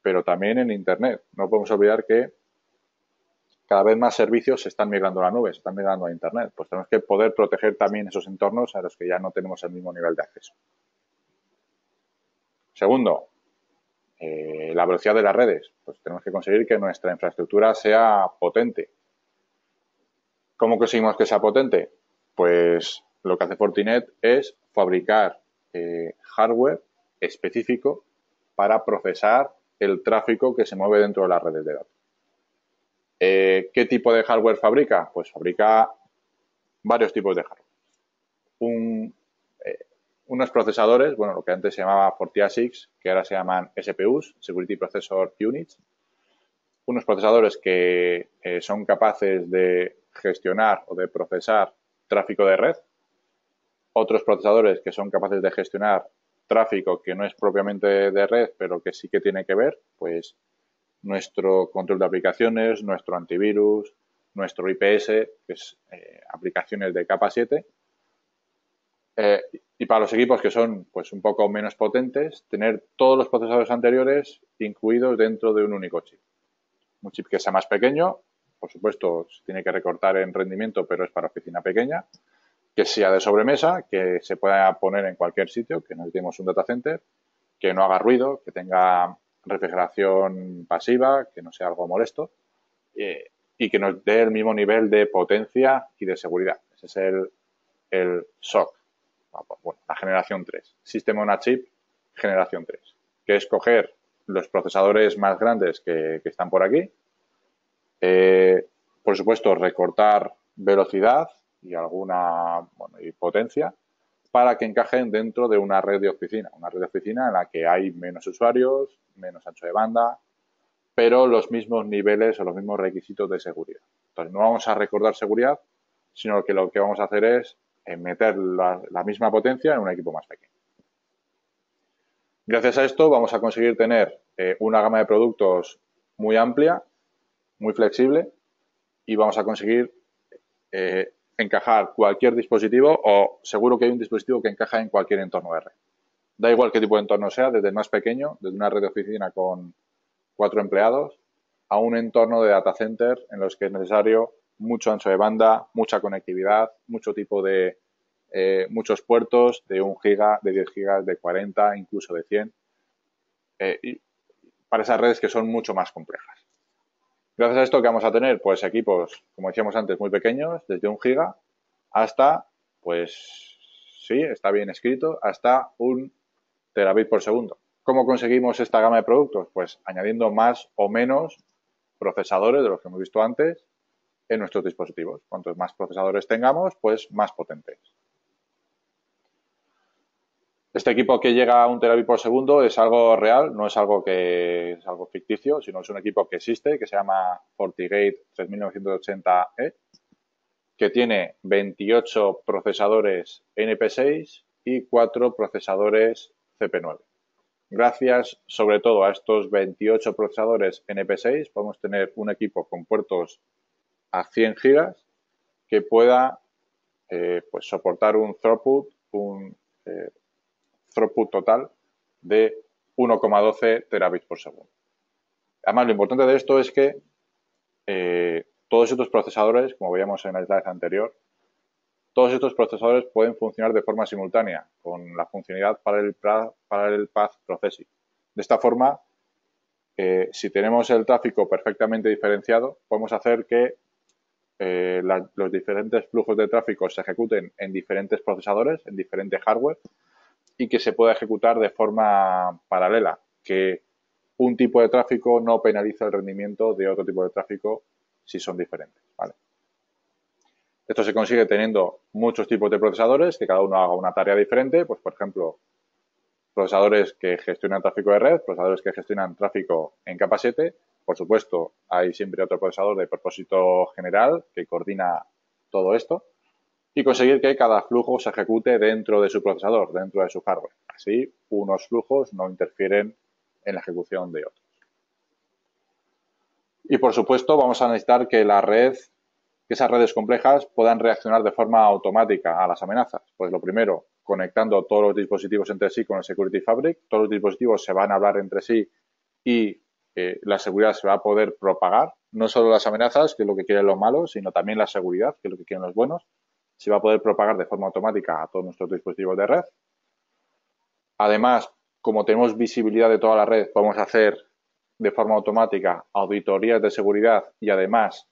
pero también en Internet. No podemos olvidar que cada vez más servicios se están migrando a la nube, se están migrando a Internet. Pues tenemos que poder proteger también esos entornos a los que ya no tenemos el mismo nivel de acceso. Segundo, la velocidad de las redes. Pues tenemos que conseguir que nuestra infraestructura sea potente. ¿Cómo conseguimos que sea potente? Pues lo que hace Fortinet es fabricar hardware específico para procesar el tráfico que se mueve dentro de las redes de datos. ¿Qué tipo de hardware fabrica? Pues fabrica varios tipos de hardware. Unos procesadores, bueno, lo que antes se llamaba FortiASICs, que ahora se llaman SPUs, Security Processor Units. Unos procesadores que son capaces de gestionar o de procesar tráfico de red. Otros procesadores que son capaces de gestionar tráfico que no es propiamente de red, pero que sí que tiene que ver, pues nuestro control de aplicaciones, nuestro antivirus, nuestro IPS, que es aplicaciones de capa 7. Y para los equipos que son pues un poco menos potentes, tener todos los procesadores anteriores incluidos dentro de un único chip. Un chip que sea más pequeño, por supuesto, se tiene que recortar en rendimiento, pero es para oficina pequeña, que sea de sobremesa, que se pueda poner en cualquier sitio, que no necesitemos un data center, que no haga ruido, que tenga refrigeración pasiva, que no sea algo molesto, y que nos dé el mismo nivel de potencia y de seguridad. Ese es el SoC, bueno, la generación 3, System on a Chip generación 3, que es coger los procesadores más grandes que están por aquí, por supuesto recortar velocidad y y potencia para que encajen dentro de una red de oficina en la que hay menos usuarios, menos ancho de banda, pero los mismos niveles o los mismos requisitos de seguridad. Entonces no vamos a recordar seguridad, sino que lo que vamos a hacer es meter la misma potencia en un equipo más pequeño. Gracias a esto vamos a conseguir tener una gama de productos muy amplia, muy flexible, y vamos a conseguir encajar cualquier dispositivo, o seguro que hay un dispositivo que encaja en cualquier entorno de red. Da igual qué tipo de entorno sea, desde el más pequeño, desde una red de oficina con 4 empleados, a un entorno de data center en los que es necesario mucho ancho de banda, mucha conectividad, muchos puertos de 1 giga, de 10 gigas, de 40, incluso de 100, y para esas redes que son mucho más complejas. Gracias a esto, ¿qué vamos a tener? Pues equipos, como decíamos antes, muy pequeños, desde 1 giga hasta, pues sí, está bien escrito, hasta 1 terabit por segundo. ¿Cómo conseguimos esta gama de productos? Pues añadiendo más o menos procesadores de los que hemos visto antes en nuestros dispositivos. Cuantos más procesadores tengamos, pues más potentes. Este equipo que llega a 1 terabit por segundo es algo real, no es algo ficticio, sino es un equipo que existe, que se llama FortiGate 3980E, que tiene 28 procesadores NP6 y 4 procesadores CP9. Gracias, sobre todo, a estos 28 procesadores NP6, podemos tener un equipo con puertos a 100 gigas que pueda pues soportar un throughput total de 1,12 terabits por segundo. Además, lo importante de esto es que todos estos procesadores, como veíamos en el slide anterior, todos estos procesadores pueden funcionar de forma simultánea con la funcionalidad Parallel Path Processing. De esta forma, si tenemos el tráfico perfectamente diferenciado, podemos hacer que los diferentes flujos de tráfico se ejecuten en diferentes procesadores, en diferentes hardware, y que se pueda ejecutar de forma paralela, que un tipo de tráfico no penaliza el rendimiento de otro tipo de tráfico si son diferentes, ¿vale? Esto se consigue teniendo muchos tipos de procesadores, que cada uno haga una tarea diferente, pues por ejemplo, procesadores que gestionan tráfico de red, procesadores que gestionan tráfico en capa 7, por supuesto, hay siempre otro procesador de propósito general que coordina todo esto, y conseguir que cada flujo se ejecute dentro de su procesador, dentro de su hardware. Así, unos flujos no interfieren en la ejecución de otros. Y, por supuesto, vamos a necesitar que esas redes complejas puedan reaccionar de forma automática a las amenazas. Pues lo primero, conectando todos los dispositivos entre sí con el Security Fabric. Todos los dispositivos se van a hablar entre sí y la seguridad se va a poder propagar. No solo las amenazas, que es lo que quieren los malos, sino también la seguridad, que es lo que quieren los buenos. Se va a poder propagar de forma automática a todos nuestros dispositivos de red. Además, como tenemos visibilidad de toda la red, podemos hacer de forma automática auditorías de seguridad y además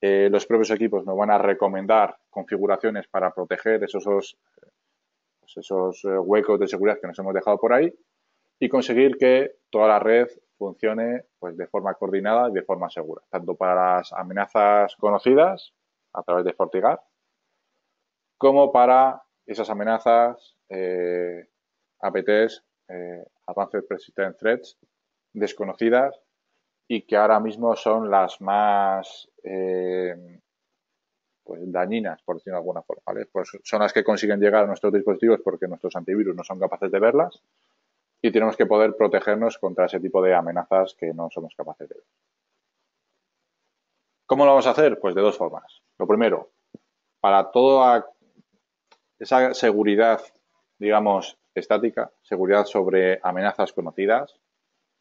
los propios equipos nos van a recomendar configuraciones para proteger esos huecos de seguridad que nos hemos dejado por ahí y conseguir que toda la red funcione pues de forma coordinada y de forma segura, tanto para las amenazas conocidas a través de FortiGuard, como para esas amenazas APTs, Advanced Persistent Threats, desconocidas y que ahora mismo son las más pues dañinas, por decirlo de alguna forma, ¿vale? Pues son las que consiguen llegar a nuestros dispositivos porque nuestros antivirus no son capaces de verlas y tenemos que poder protegernos contra ese tipo de amenazas que no somos capaces de ver. ¿Cómo lo vamos a hacer? Pues de dos formas. Lo primero, para toda esa seguridad, digamos, estática, seguridad sobre amenazas conocidas,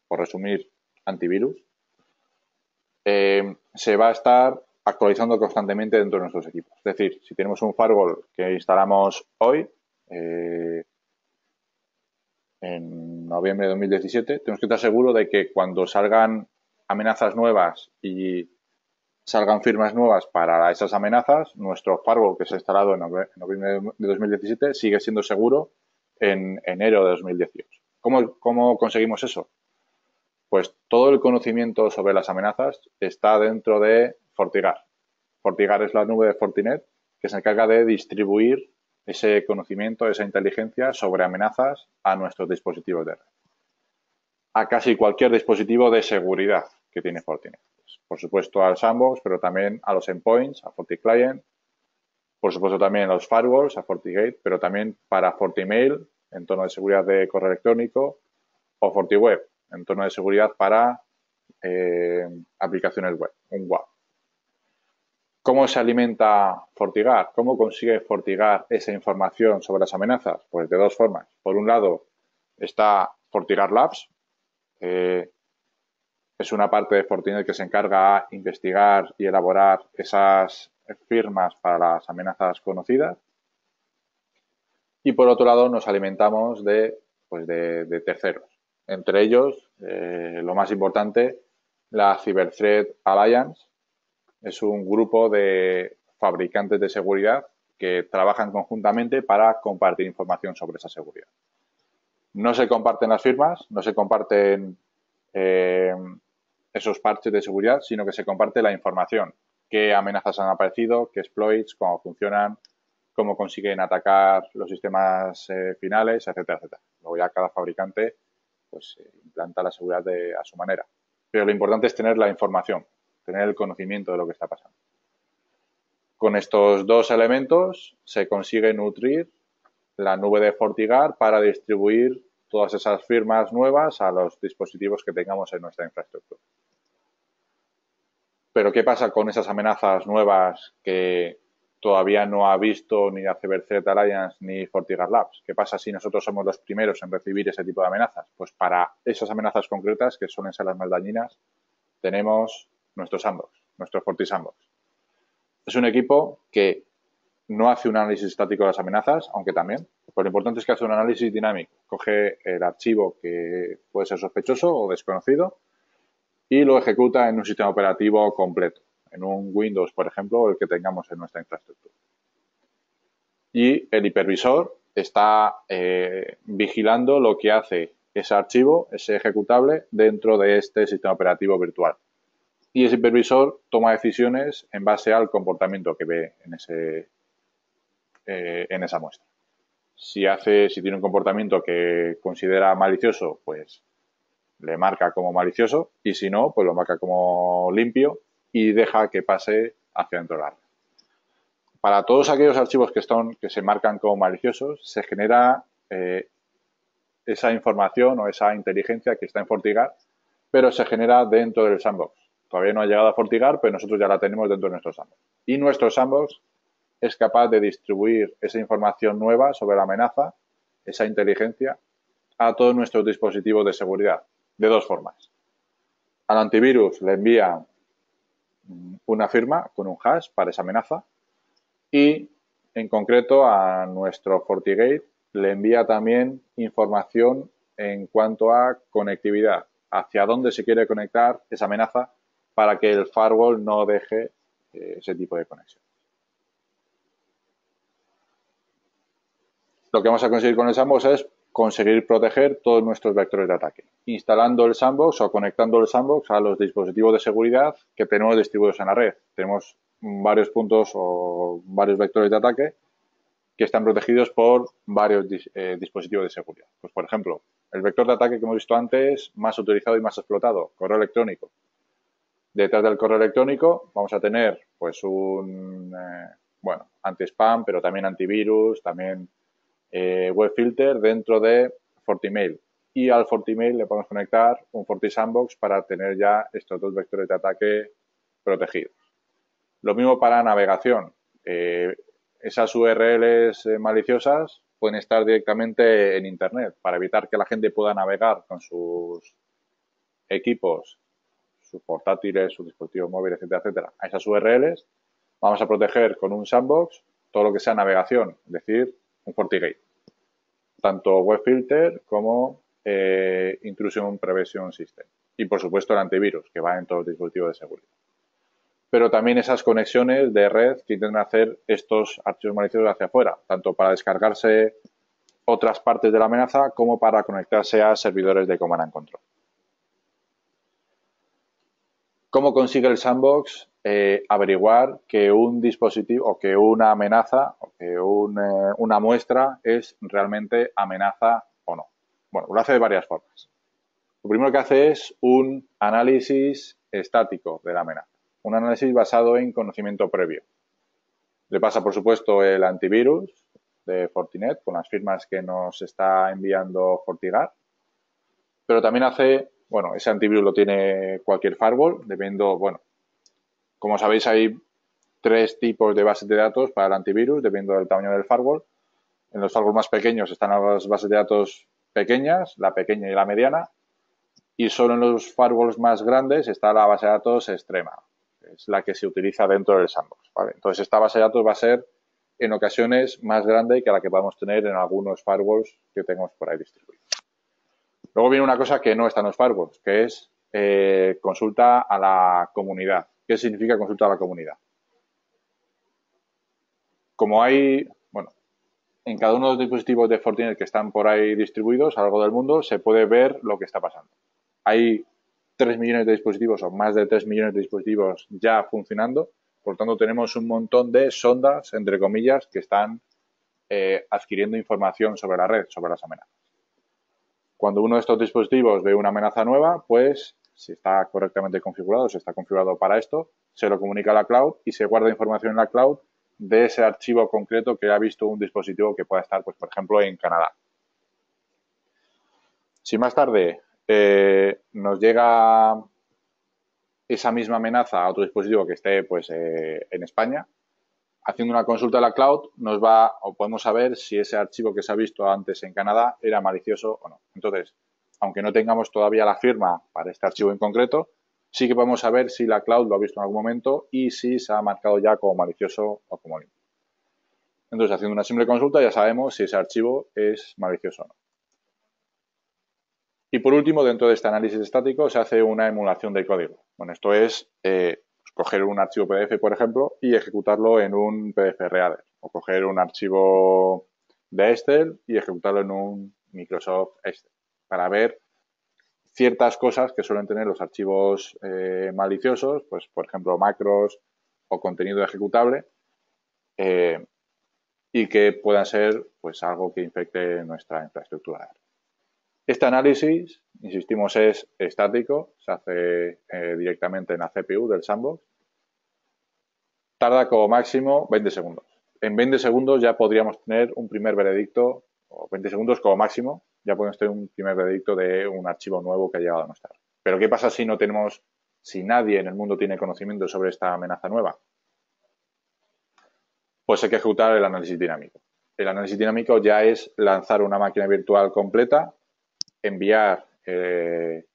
por resumir, antivirus, se va a estar actualizando constantemente dentro de nuestros equipos. Es decir, si tenemos un firewall que instalamos hoy, en noviembre de 2017, tenemos que estar seguros de que cuando salgan amenazas nuevas y salgan firmas nuevas para esas amenazas, nuestro firewall que se ha instalado en noviembre de 2017 sigue siendo seguro en enero de 2018. ¿Cómo conseguimos eso? Pues todo el conocimiento sobre las amenazas está dentro de FortiGuard. FortiGuard es la nube de Fortinet que se encarga de distribuir ese conocimiento, esa inteligencia sobre amenazas a nuestros dispositivos de red. A casi cualquier dispositivo de seguridad que tiene Fortinet. Por supuesto al sandbox, pero también a los endpoints, a FortiClient, por supuesto también a los firewalls, a FortiGate, pero también para FortiMail, entorno de seguridad de correo electrónico, o FortiWeb, entorno de seguridad para aplicaciones web, un WAF. ¿Cómo se alimenta FortiGuard? ¿Cómo consigue FortiGuard esa información sobre las amenazas? Pues de dos formas. Por un lado está FortiGuard Labs, es una parte de Fortinet que se encarga a investigar y elaborar esas firmas para las amenazas conocidas. Y por otro lado nos alimentamos de terceros. Entre ellos, lo más importante, la Cyber Threat Alliance. Es un grupo de fabricantes de seguridad que trabajan conjuntamente para compartir información sobre esa seguridad. No se comparten las firmas, no se comparten esos parches de seguridad, sino que se comparte la información. Qué amenazas han aparecido, qué exploits, cómo funcionan, cómo consiguen atacar los sistemas finales, etcétera, etcétera. Luego ya cada fabricante pues implanta la seguridad a su manera. Pero lo importante es tener la información, tener el conocimiento de lo que está pasando. Con estos dos elementos se consigue nutrir la nube de FortiGuard para distribuir todas esas firmas nuevas a los dispositivos que tengamos en nuestra infraestructura. Pero ¿qué pasa con esas amenazas nuevas que todavía no ha visto ni la Cyber Threat Alliance ni FortiGuard Labs? ¿Qué pasa si nosotros somos los primeros en recibir ese tipo de amenazas? Pues para esas amenazas concretas, que suelen ser las más dañinas, tenemos nuestro sandbox, nuestro FortiSandbox. Es un equipo que no hace un análisis estático de las amenazas, aunque también, pero lo importante es que hace un análisis dinámico. Coge el archivo que puede ser sospechoso o desconocido y lo ejecuta en un sistema operativo completo, en un Windows, por ejemplo, o el que tengamos en nuestra infraestructura. Y el hipervisor está vigilando lo que hace ese archivo, ese ejecutable, dentro de este sistema operativo virtual. Y ese hipervisor toma decisiones en base al comportamiento que ve en esa muestra. Si tiene un comportamiento que considera malicioso, pues le marca como malicioso, y si no, pues lo marca como limpio y deja que pase hacia dentro de la red. Para todos aquellos archivos que se marcan como maliciosos, se genera esa información o esa inteligencia que está en FortiGuard, pero se genera dentro del sandbox. Todavía no ha llegado a FortiGuard, pero nosotros ya la tenemos dentro de nuestro sandbox. Y nuestro sandbox es capaz de distribuir esa información nueva sobre la amenaza, esa inteligencia, a todos nuestros dispositivos de seguridad, de dos formas. Al antivirus le envía una firma con un hash para esa amenaza y, en concreto, a nuestro FortiGate le envía también información en cuanto a conectividad, hacia dónde se quiere conectar esa amenaza para que el firewall no deje ese tipo de conexión. Lo que vamos a conseguir con el sandbox es conseguir proteger todos nuestros vectores de ataque, instalando el sandbox o conectando el sandbox a los dispositivos de seguridad que tenemos distribuidos en la red. Tenemos varios puntos o varios vectores de ataque que están protegidos por varios dispositivos de seguridad. Pues, por ejemplo, el vector de ataque que hemos visto antes, más utilizado y más explotado, correo electrónico. Detrás del correo electrónico vamos a tener pues un anti-spam, pero también antivirus, también web filter dentro de FortiMail. Y al FortiMail le podemos conectar un FortiSandbox para tener ya estos dos vectores de ataque protegidos. Lo mismo para navegación. Esas URLs maliciosas pueden estar directamente en Internet para evitar que la gente pueda navegar con sus equipos, sus portátiles, sus dispositivos móviles, etcétera, etcétera, a esas URLs. Vamos a proteger con un sandbox todo lo que sea navegación, es decir, un FortiGate. Tanto web filter como Intrusion Prevention System. Y, por supuesto, el antivirus, que va en todos los dispositivos de seguridad. Pero también esas conexiones de red que intentan hacer estos archivos maliciosos hacia afuera, tanto para descargarse otras partes de la amenaza como para conectarse a servidores de Command and Control. ¿Cómo consigue el sandbox averiguar que un dispositivo o que una amenaza o que una muestra es realmente amenaza o no? Bueno, lo hace de varias formas. Lo primero que hace es un análisis estático de la amenaza, un análisis basado en conocimiento previo. Le pasa, por supuesto, el antivirus de Fortinet con las firmas que nos está enviando FortiGuard, pero también hace, bueno, ese antivirus lo tiene cualquier firewall, dependiendo, bueno, como sabéis hay 3 tipos de bases de datos para el antivirus, dependiendo del tamaño del firewall. En los firewalls más pequeños están las bases de datos pequeñas, la pequeña y la mediana, y solo en los firewalls más grandes está la base de datos extrema, es la que se utiliza dentro del sandbox, ¿vale? Entonces esta base de datos va a ser en ocasiones más grande que la que podamos tener en algunos firewalls que tenemos por ahí distribuidos. Luego viene una cosa que no está en los firewalls, que es consulta a la comunidad. ¿Qué significa consulta a la comunidad? Como hay, bueno, en cada uno de los dispositivos de Fortinet que están por ahí distribuidos a lo largo del mundo, se puede ver lo que está pasando. Hay 3 millones de dispositivos o más de 3 millones de dispositivos ya funcionando. Por lo tanto, tenemos un montón de sondas, entre comillas, que están adquiriendo información sobre la red, sobre las amenazas. Cuando uno de estos dispositivos ve una amenaza nueva, pues si está correctamente configurado, si está configurado para esto, se lo comunica a la cloud y se guarda información en la cloud de ese archivo concreto que ha visto un dispositivo que pueda estar, pues, por ejemplo, en Canadá. Si más tarde nos llega esa misma amenaza a otro dispositivo que esté, pues, en España, haciendo una consulta a la cloud, nos va o podemos saber si ese archivo que se ha visto antes en Canadá era malicioso o no. Entonces, aunque no tengamos todavía la firma para este archivo en concreto, sí que podemos saber si la cloud lo ha visto en algún momento y si se ha marcado ya como malicioso o como limpio. Entonces, haciendo una simple consulta ya sabemos si ese archivo es malicioso o no. Y por último, dentro de este análisis estático se hace una emulación del código. Bueno, esto es coger un archivo PDF, por ejemplo, y ejecutarlo en un PDF real. O coger un archivo de Excel y ejecutarlo en un Microsoft Excel. Para ver ciertas cosas que suelen tener los archivos maliciosos, pues por ejemplo macros o contenido ejecutable, y que puedan ser pues algo que infecte nuestra infraestructura. Este análisis, insistimos, es estático, se hace directamente en la CPU del sandbox. Tarda como máximo 20 segundos. En 20 segundos ya podríamos tener un primer veredicto, o 20 segundos como máximo, ya podemos tener un primer veredicto de un archivo nuevo que ha llegado a nuestra red. Pero ¿qué pasa si no tenemos, si nadie en el mundo tiene conocimiento sobre esta amenaza nueva? Pues hay que ejecutar el análisis dinámico. El análisis dinámico ya es lanzar una máquina virtual completa, enviar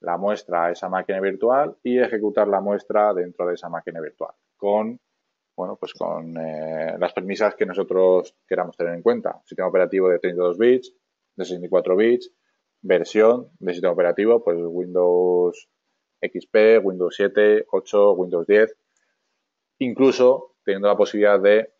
la muestra a esa máquina virtual y ejecutar la muestra dentro de esa máquina virtual con, bueno, pues con las premisas que nosotros queramos tener en cuenta. Sistema operativo de 32 bits, de 64 bits, versión de sistema operativo, pues Windows XP, Windows 7, 8, Windows 10, incluso teniendo la posibilidad de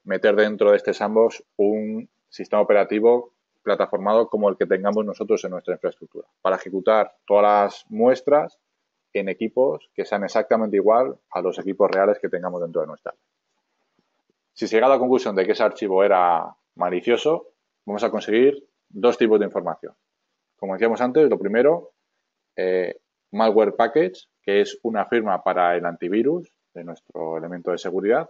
meter dentro de este sandbox un sistema operativo plataformado como el que tengamos nosotros en nuestra infraestructura, para ejecutar todas las muestras en equipos que sean exactamente igual a los equipos reales que tengamos dentro de nuestra red. Si se llega a la conclusión de que ese archivo era malicioso, vamos a conseguir 2 tipos de información. Como decíamos antes, lo primero, malware package, que es una firma para el antivirus de nuestro elemento de seguridad.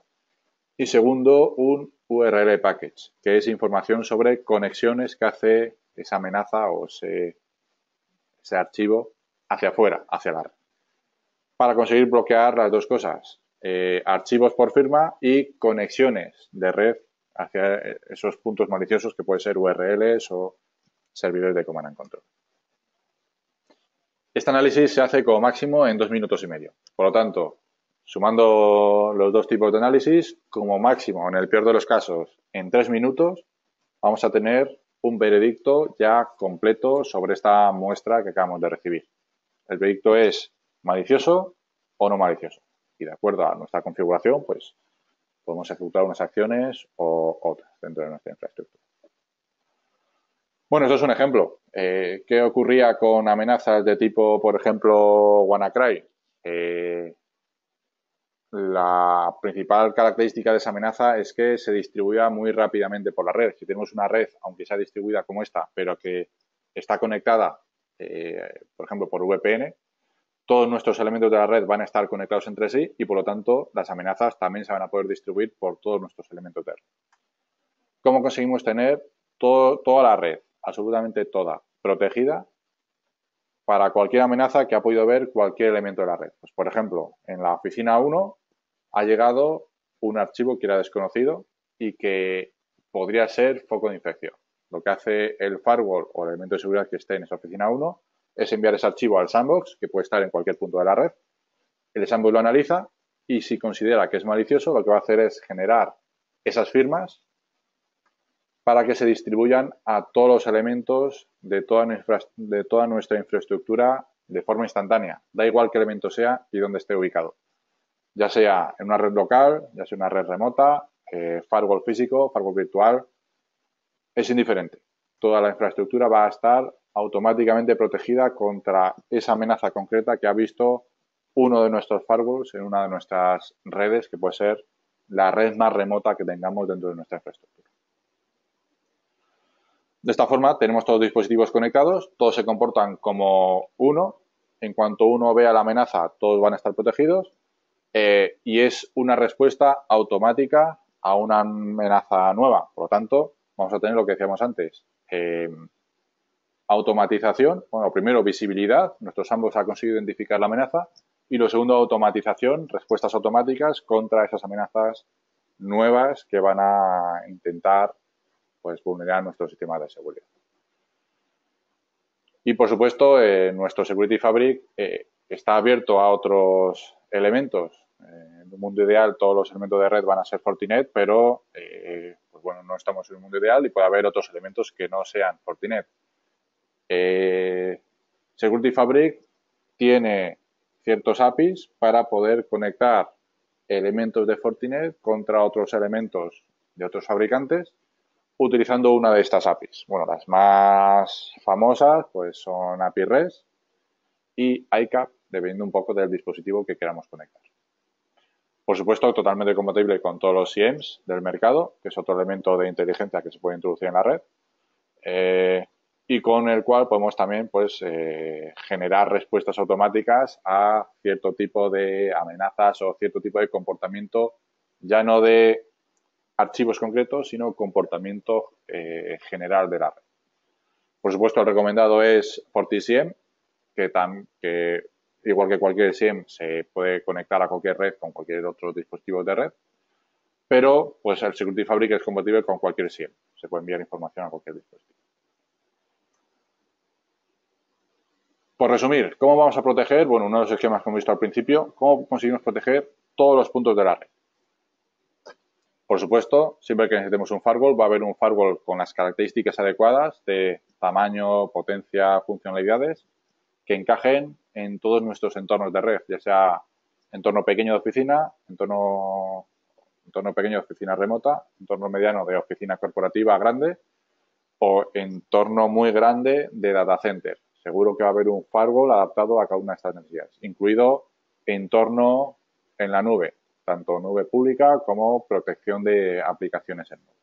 Y segundo, un URL package, que es información sobre conexiones que hace esa amenaza o ese archivo hacia afuera, hacia la red. Para conseguir bloquear las 2 cosas, archivos por firma y conexiones de red hacia esos puntos maliciosos que pueden ser URLs o servidores de Command and Control. Este análisis se hace como máximo en 2 minutos y medio. Por lo tanto, sumando los 2 tipos de análisis, como máximo, en el peor de los casos, en 3 minutos, vamos a tener un veredicto ya completo sobre esta muestra que acabamos de recibir. El veredicto es malicioso o no malicioso. Y de acuerdo a nuestra configuración, pues podemos ejecutar unas acciones o otras dentro de nuestra infraestructura. Bueno, esto es un ejemplo. ¿Qué ocurría con amenazas de tipo, por ejemplo, WannaCry? La principal característica de esa amenaza es que se distribuía muy rápidamente por la red. Si tenemos una red, aunque sea distribuida como esta, pero que está conectada, por ejemplo, por VPN, todos nuestros elementos de la red van a estar conectados entre sí y, por lo tanto, las amenazas también se van a poder distribuir por todos nuestros elementos de red. ¿Cómo conseguimos tener toda la red, absolutamente toda, protegida para cualquier amenaza que ha podido ver cualquier elemento de la red? Pues, por ejemplo, en la oficina 1 ha llegado un archivo que era desconocido y que podría ser foco de infección. Lo que hace el firewall o el elemento de seguridad que esté en esa oficina 1 es enviar ese archivo al sandbox, que puede estar en cualquier punto de la red. El sandbox lo analiza y si considera que es malicioso, lo que va a hacer es generar esas firmas para que se distribuyan a todos los elementos de toda nuestra infraestructura de forma instantánea. Da igual qué elemento sea y dónde esté ubicado. Ya sea en una red local, ya sea en una red remota, firewall físico, firewall virtual, es indiferente. Toda la infraestructura va a estar automáticamente protegida contra esa amenaza concreta que ha visto uno de nuestros firewalls en una de nuestras redes, que puede ser la red más remota que tengamos dentro de nuestra infraestructura. De esta forma, tenemos todos los dispositivos conectados, todos se comportan como uno. En cuanto uno vea la amenaza, todos van a estar protegidos. Y es una respuesta automática a una amenaza nueva. Por lo tanto, vamos a tener lo que decíamos antes. Automatización. Bueno, primero, visibilidad. Nuestro sandbox ha conseguido identificar la amenaza. Y lo segundo, automatización, respuestas automáticas contra esas amenazas nuevas que van a intentar pues vulnerar nuestro sistema de seguridad. Y, por supuesto, nuestro Security Fabric está abierto a otros elementos. En un mundo ideal, todos los elementos de red van a ser Fortinet, pero pues bueno, no estamos en un mundo ideal y puede haber otros elementos que no sean Fortinet. Security Fabric tiene ciertos APIs para poder conectar elementos de Fortinet contra otros elementos de otros fabricantes utilizando una de estas APIs. Bueno, las más famosas pues son API REST y ICAP, dependiendo un poco del dispositivo que queramos conectar. Por supuesto, totalmente compatible con todos los SIEMs del mercado, que es otro elemento de inteligencia que se puede introducir en la red, y con el cual podemos también pues, generar respuestas automáticas a cierto tipo de amenazas o cierto tipo de comportamiento, ya no de archivos concretos, sino comportamiento general de la red. Por supuesto, el recomendado es FortiSIEM, que igual que cualquier SIEM se puede conectar a cualquier red con cualquier otro dispositivo de red, pero pues el Security Fabric es compatible con cualquier SIEM. Se puede enviar información a cualquier dispositivo. Por resumir, ¿cómo vamos a proteger? Bueno, uno de los esquemas que hemos visto al principio, ¿cómo conseguimos proteger todos los puntos de la red? Por supuesto, siempre que necesitemos un firewall, va a haber un firewall con las características adecuadas de tamaño, potencia, funcionalidades que encajen en todos nuestros entornos de red, ya sea entorno pequeño de oficina, entorno pequeño de oficina remota, entorno mediano de oficina corporativa grande o entorno muy grande de data center. Seguro que va a haber un firewall adaptado a cada una de estas necesidades, incluido entorno en la nube, tanto nube pública como protección de aplicaciones en nube.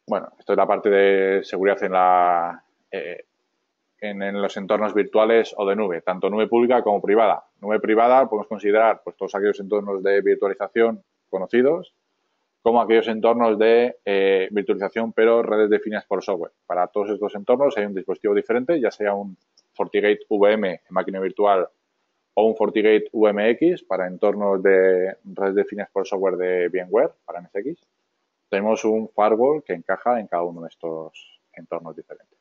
Bueno, esto es la parte de seguridad en los entornos virtuales o de nube, tanto nube pública como privada. Nube privada podemos considerar pues, todos aquellos entornos de virtualización conocidos, como aquellos entornos de virtualización, pero redes definidas por software. Para todos estos entornos hay un dispositivo diferente, ya sea un FortiGate VM en máquina virtual o un FortiGate UMX para entornos de redes definidas por software de VMware, para NSX. Tenemos un firewall que encaja en cada uno de estos entornos diferentes.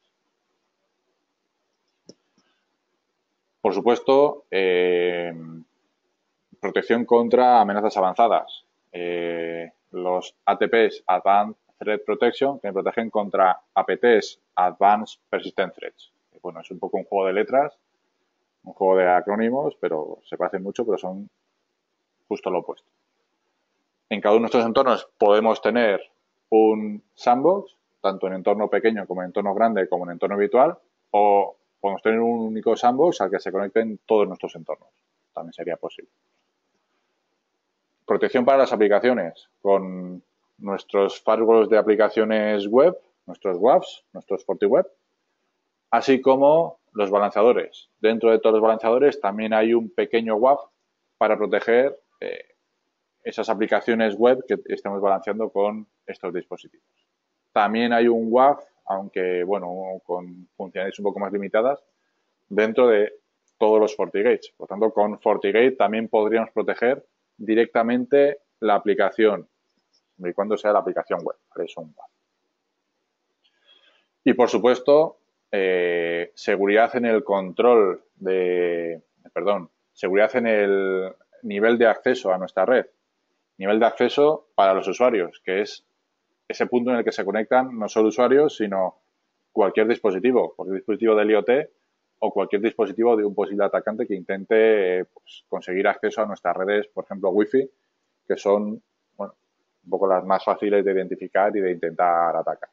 Por supuesto, protección contra amenazas avanzadas. Los ATPs, Advanced Threat Protection, que me protegen contra APTs, Advanced Persistent Threats. Bueno, es un poco un juego de letras, un juego de acrónimos, pero se parecen mucho, pero son justo lo opuesto. En cada uno de nuestros entornos podemos tener un sandbox, tanto en entorno pequeño como en entorno grande como en entorno virtual, o podemos tener un único sandbox al que se conecten todos nuestros entornos. También sería posible. Protección para las aplicaciones con nuestros firewalls de aplicaciones web, nuestros WAFs, nuestros FortiWeb, así como los balanceadores. Dentro de todos los balanceadores también hay un pequeño WAF para proteger esas aplicaciones web que estamos balanceando con estos dispositivos. También hay un WAF, aunque bueno, con funcionalidades un poco más limitadas, dentro de todos los FortiGates. Por tanto, con FortiGate también podríamos proteger directamente la aplicación, siempre y cuando sea la aplicación web. Es un WAF. Y por supuesto, seguridad en el control seguridad en el nivel de acceso a nuestra red. Nivel de acceso para los usuarios, que es ese punto en el que se conectan no solo usuarios, sino cualquier dispositivo del IoT o cualquier dispositivo de un posible atacante que intente conseguir acceso a nuestras redes, por ejemplo, Wi-Fi, que son un poco las más fáciles de identificar y de intentar atacar.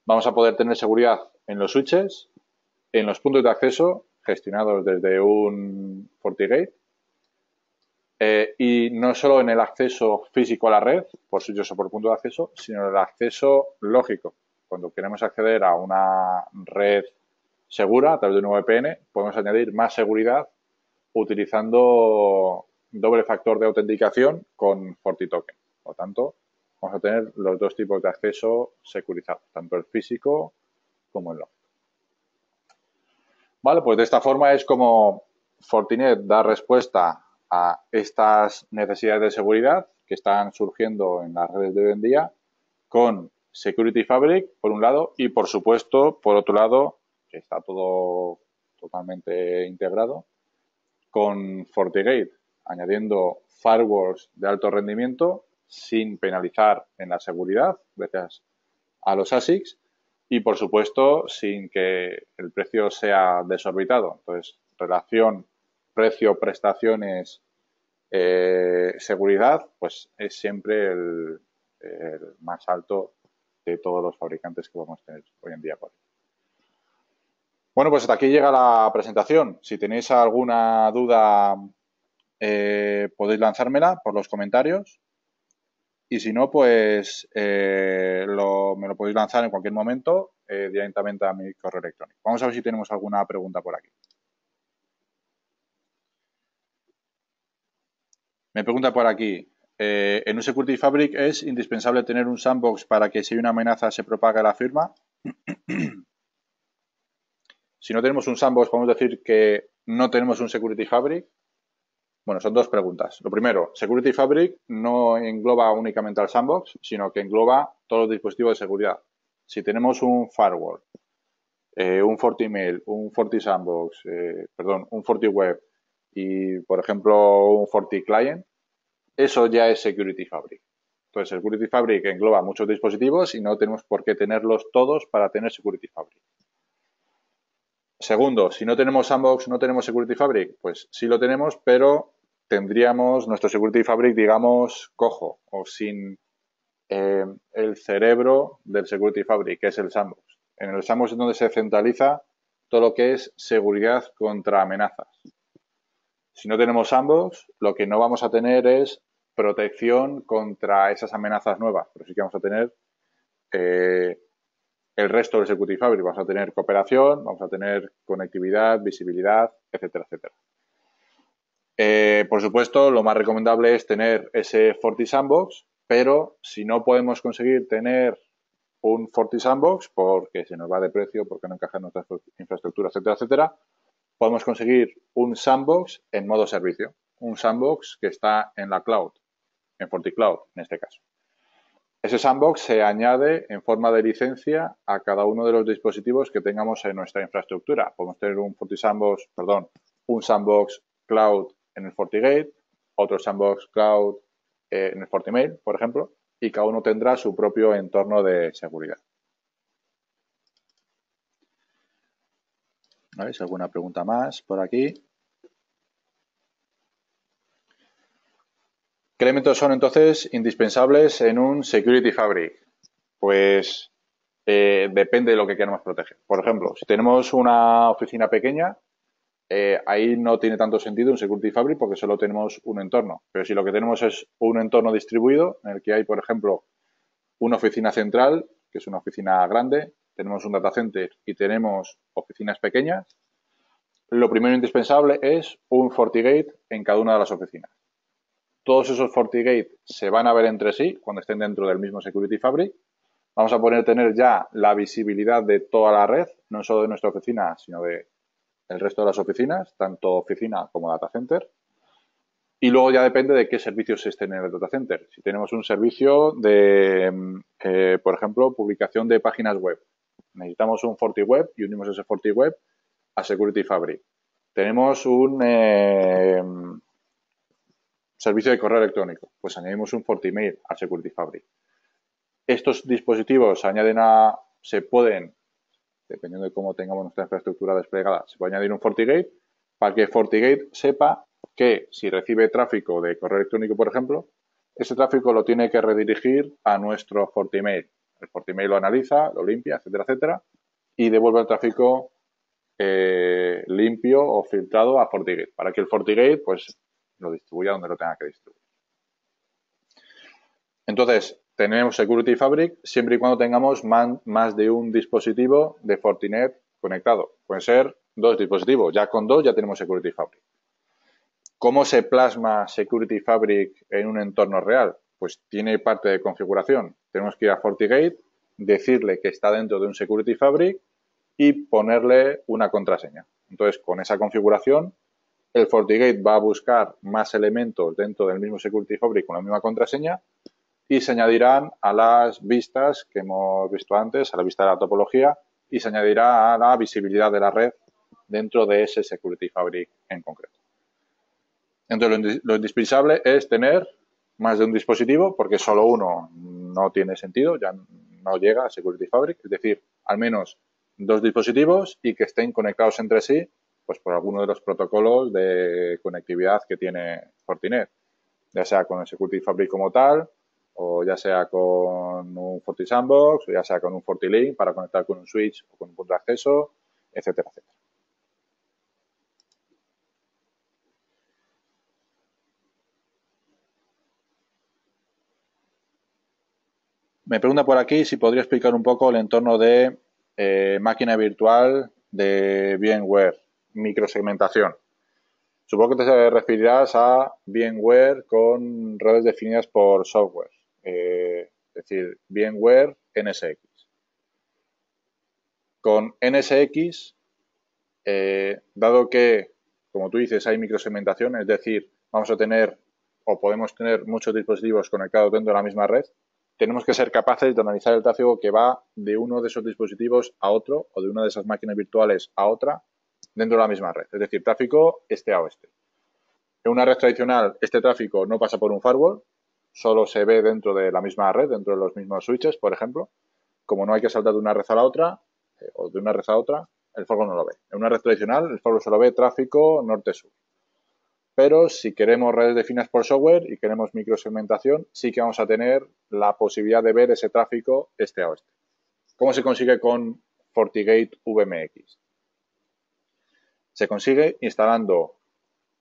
Vamos a poder tener seguridad en los switches, en los puntos de acceso gestionados desde un FortiGate, y no solo en el acceso físico a la red, por switches o por punto de acceso, sino en el acceso lógico. Cuando queremos acceder a una red segura a través de un VPN, podemos añadir más seguridad utilizando doble factor de autenticación con FortiToken. Por lo tanto, vamos a tener los dos tipos de acceso securizados, tanto el físico como el lógico. Vale, pues de esta forma es como Fortinet da respuesta a estas necesidades de seguridad que están surgiendo en las redes de hoy en día con Security Fabric, por un lado, y por supuesto, por otro lado, que está todo totalmente integrado, con FortiGate, añadiendo firewalls de alto rendimiento sin penalizar en la seguridad, gracias a los ASICs, y por supuesto sin que el precio sea desorbitado. Entonces, relación precio-prestaciones, seguridad, pues es siempre el más alto de todos los fabricantes que podemos tener hoy en día por ahí. Bueno, pues hasta aquí llega la presentación. Si tenéis alguna duda, podéis lanzármela por los comentarios. Y si no, pues me lo podéis lanzar en cualquier momento directamente a mi correo electrónico. Vamos a ver si tenemos alguna pregunta por aquí. Me pregunta por aquí, ¿en un Security Fabric es indispensable tener un sandbox para que si hay una amenaza se propague la firma? Si no tenemos un sandbox, ¿podemos decir que no tenemos un Security Fabric? Bueno, son dos preguntas. Lo primero, Security Fabric no engloba únicamente al sandbox, sino que engloba todos los dispositivos de seguridad. Si tenemos un firewall, un FortiMail, un FortiSandbox, un FortiWeb y, por ejemplo, un FortiClient, eso ya es Security Fabric. Entonces, Security Fabric engloba muchos dispositivos y no tenemos por qué tenerlos todos para tener Security Fabric. Segundo, si no tenemos Sandbox, no tenemos Security Fabric, pues sí lo tenemos, pero tendríamos nuestro Security Fabric, digamos, cojo o sin el cerebro del Security Fabric, que es el Sandbox. En el Sandbox es donde se centraliza todo lo que es seguridad contra amenazas. Si no tenemos Sandbox, lo que no vamos a tener es protección contra esas amenazas nuevas, pero sí que vamos a tener el resto del Security Fabric. Vamos a tener cooperación, vamos a tener conectividad, visibilidad, etcétera, etcétera. Por supuesto, lo más recomendable es tener ese FortiSandbox, pero si no podemos conseguir tener un FortiSandbox porque se nos va de precio, porque no encaja en nuestra infraestructura, etcétera, etcétera, podemos conseguir un sandbox en modo servicio, un sandbox que está en la cloud, en FortiCloud en este caso. Ese sandbox se añade en forma de licencia a cada uno de los dispositivos que tengamos en nuestra infraestructura. Podemos tener un sandbox cloud en el FortiGate, otro sandbox cloud en el FortiMail, por ejemplo, y cada uno tendrá su propio entorno de seguridad. ¿Veis? ¿Alguna pregunta más por aquí? ¿Qué elementos son entonces indispensables en un Security Fabric? Pues depende de lo que queramos proteger. Por ejemplo, si tenemos una oficina pequeña, ahí no tiene tanto sentido un Security Fabric porque solo tenemos un entorno. Pero si lo que tenemos es un entorno distribuido, en el que hay, por ejemplo, una oficina central, que es una oficina grande, tenemos un data center y tenemos oficinas pequeñas, lo primero indispensable es un FortiGate en cada una de las oficinas. Todos esos FortiGate se van a ver entre sí cuando estén dentro del mismo Security Fabric. Vamos a poder tener ya la visibilidad de toda la red, no solo de nuestra oficina, sino de el resto de las oficinas, tanto oficina como data center. Y luego ya depende de qué servicios estén en el data center. Si tenemos un servicio de, por ejemplo, publicación de páginas web, necesitamos un FortiWeb y unimos ese FortiWeb a Security Fabric. Tenemos un servicio de correo electrónico, pues añadimos un FortiMail a Security Fabric. Estos dispositivos se pueden, dependiendo de cómo tengamos nuestra infraestructura desplegada, se puede añadir un FortiGate para que FortiGate sepa que si recibe tráfico de correo electrónico, por ejemplo, ese tráfico lo tiene que redirigir a nuestro FortiMail. El FortiMail lo analiza, lo limpia, etcétera, etcétera, y devuelve el tráfico limpio o filtrado a FortiGate, para que el FortiGate pues lo distribuya donde lo tenga que distribuir. Entonces, tenemos Security Fabric siempre y cuando tengamos más de un dispositivo de Fortinet conectado. Pueden ser 2 dispositivos. Ya con 2 ya tenemos Security Fabric. ¿Cómo se plasma Security Fabric en un entorno real? Pues tiene parte de configuración. Tenemos que ir a FortiGate, decirle que está dentro de un Security Fabric y ponerle una contraseña. Entonces, con esa configuración, el FortiGate va a buscar más elementos dentro del mismo Security Fabric con la misma contraseña y se añadirán a las vistas que hemos visto antes, a la vista de la topología, y se añadirá a la visibilidad de la red dentro de ese Security Fabric en concreto. Entonces, lo indispensable es tener más de un dispositivo, porque solo uno no tiene sentido, ya no llega a Security Fabric, es decir, al menos 2 dispositivos y que estén conectados entre sí, pues por alguno de los protocolos de conectividad que tiene Fortinet, ya sea con el Security Fabric como tal, o ya sea con un FortiSandbox, o ya sea con un FortiLink para conectar con un switch o con un punto de acceso, etcétera, etcétera. Me pregunta por aquí si podría explicar un poco el entorno de máquina virtual de VMware, microsegmentación. Supongo que te referirás a VMware con redes definidas por software, es decir, VMware NSX. Con NSX, dado que, como tú dices, hay microsegmentación, es decir, vamos a tener o podemos tener muchos dispositivos conectados dentro de la misma red, tenemos que ser capaces de analizar el tráfico que va de uno de esos dispositivos a otro o de una de esas máquinas virtuales a otra dentro de la misma red. Es decir, tráfico este a oeste. En una red tradicional, este tráfico no pasa por un firewall, solo se ve dentro de la misma red, dentro de los mismos switches, por ejemplo. Como no hay que saltar de una red a la otra, o de una red a otra, el firewall no lo ve. En una red tradicional, el firewall solo ve tráfico norte-sur. Pero si queremos redes definidas por software y queremos microsegmentación, sí que vamos a tener la posibilidad de ver ese tráfico este a oeste. ¿Cómo se consigue con FortiGate VMX? Se consigue instalando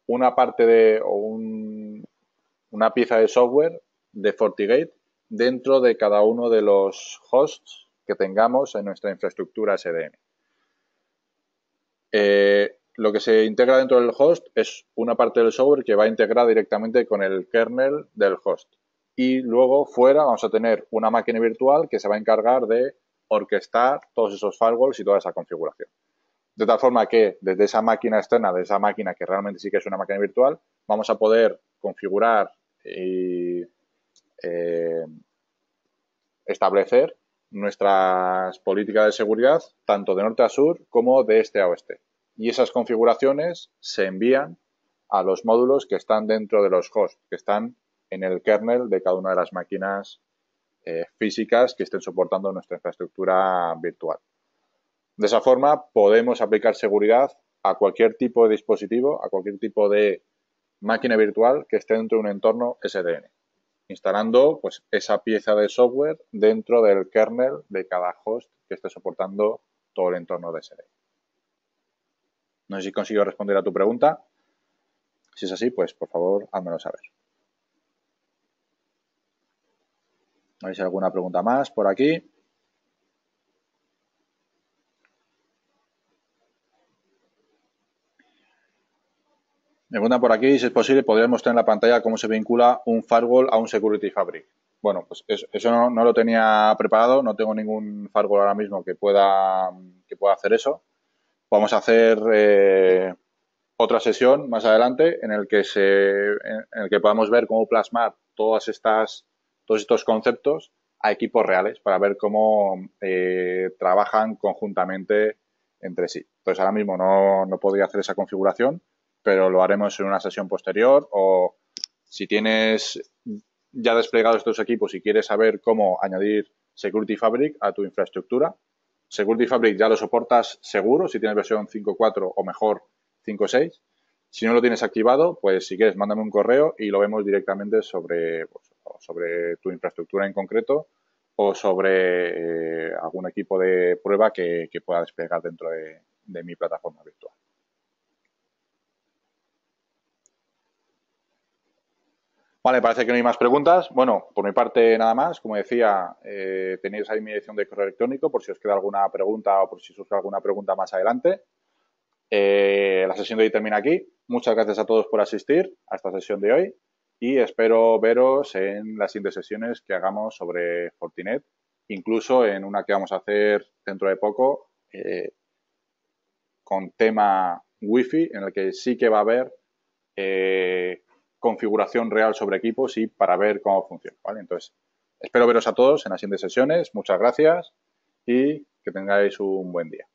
una parte de o una pieza de software de FortiGate dentro de cada uno de los hosts que tengamos en nuestra infraestructura SDN. Lo que se integra dentro del host es una parte del software que va a integrar directamente con el kernel del host. Y luego fuera vamos a tener una máquina virtual que se va a encargar de orquestar todos esos firewalls y toda esa configuración. De tal forma que desde esa máquina externa, de esa máquina que realmente sí que es una máquina virtual, vamos a poder configurar y establecer nuestras políticas de seguridad tanto de norte a sur como de este a oeste. Y esas configuraciones se envían a los módulos que están dentro de los hosts, que están en el kernel de cada una de las máquinas físicas que estén soportando nuestra infraestructura virtual. De esa forma, podemos aplicar seguridad a cualquier tipo de dispositivo, a cualquier tipo de máquina virtual que esté dentro de un entorno SDN, instalando pues esa pieza de software dentro del kernel de cada host que esté soportando todo el entorno de SDN. No sé si consigo responder a tu pregunta. Si es así, pues por favor, házmelo saber. A ver si hay alguna pregunta más por aquí. Me preguntan por aquí, si es posible, podrías mostrar en la pantalla cómo se vincula un firewall a un Security Fabric. Bueno, pues eso no lo tenía preparado, no tengo ningún firewall ahora mismo que pueda hacer eso. Vamos a hacer otra sesión más adelante en el que podamos ver cómo plasmar todos estos conceptos a equipos reales para ver cómo trabajan conjuntamente entre sí. Entonces, ahora mismo no podría hacer esa configuración, pero lo haremos en una sesión posterior, o si tienes ya desplegados estos equipos y quieres saber cómo añadir Security Fabric a tu infraestructura. Security Fabric ya lo soportas seguro si tienes versión 5.4 o mejor 5.6. Si no lo tienes activado, pues si quieres mándame un correo y lo vemos directamente sobre tu infraestructura en concreto o sobre algún equipo de prueba que pueda desplegar dentro de mi plataforma virtual. Vale, parece que no hay más preguntas. Bueno, por mi parte nada más. Como decía, tenéis ahí mi dirección de correo electrónico por si os queda alguna pregunta o por si surge alguna pregunta más adelante. La sesión de hoy termina aquí. Muchas gracias a todos por asistir a esta sesión de hoy y espero veros en las siguientes sesiones que hagamos sobre Fortinet, incluso en una que vamos a hacer dentro de poco con tema Wi-Fi, en el que sí que va a haber configuración real sobre equipos y para ver cómo funciona, ¿vale? Entonces, espero veros a todos en las siguientes sesiones. Muchas gracias y que tengáis un buen día.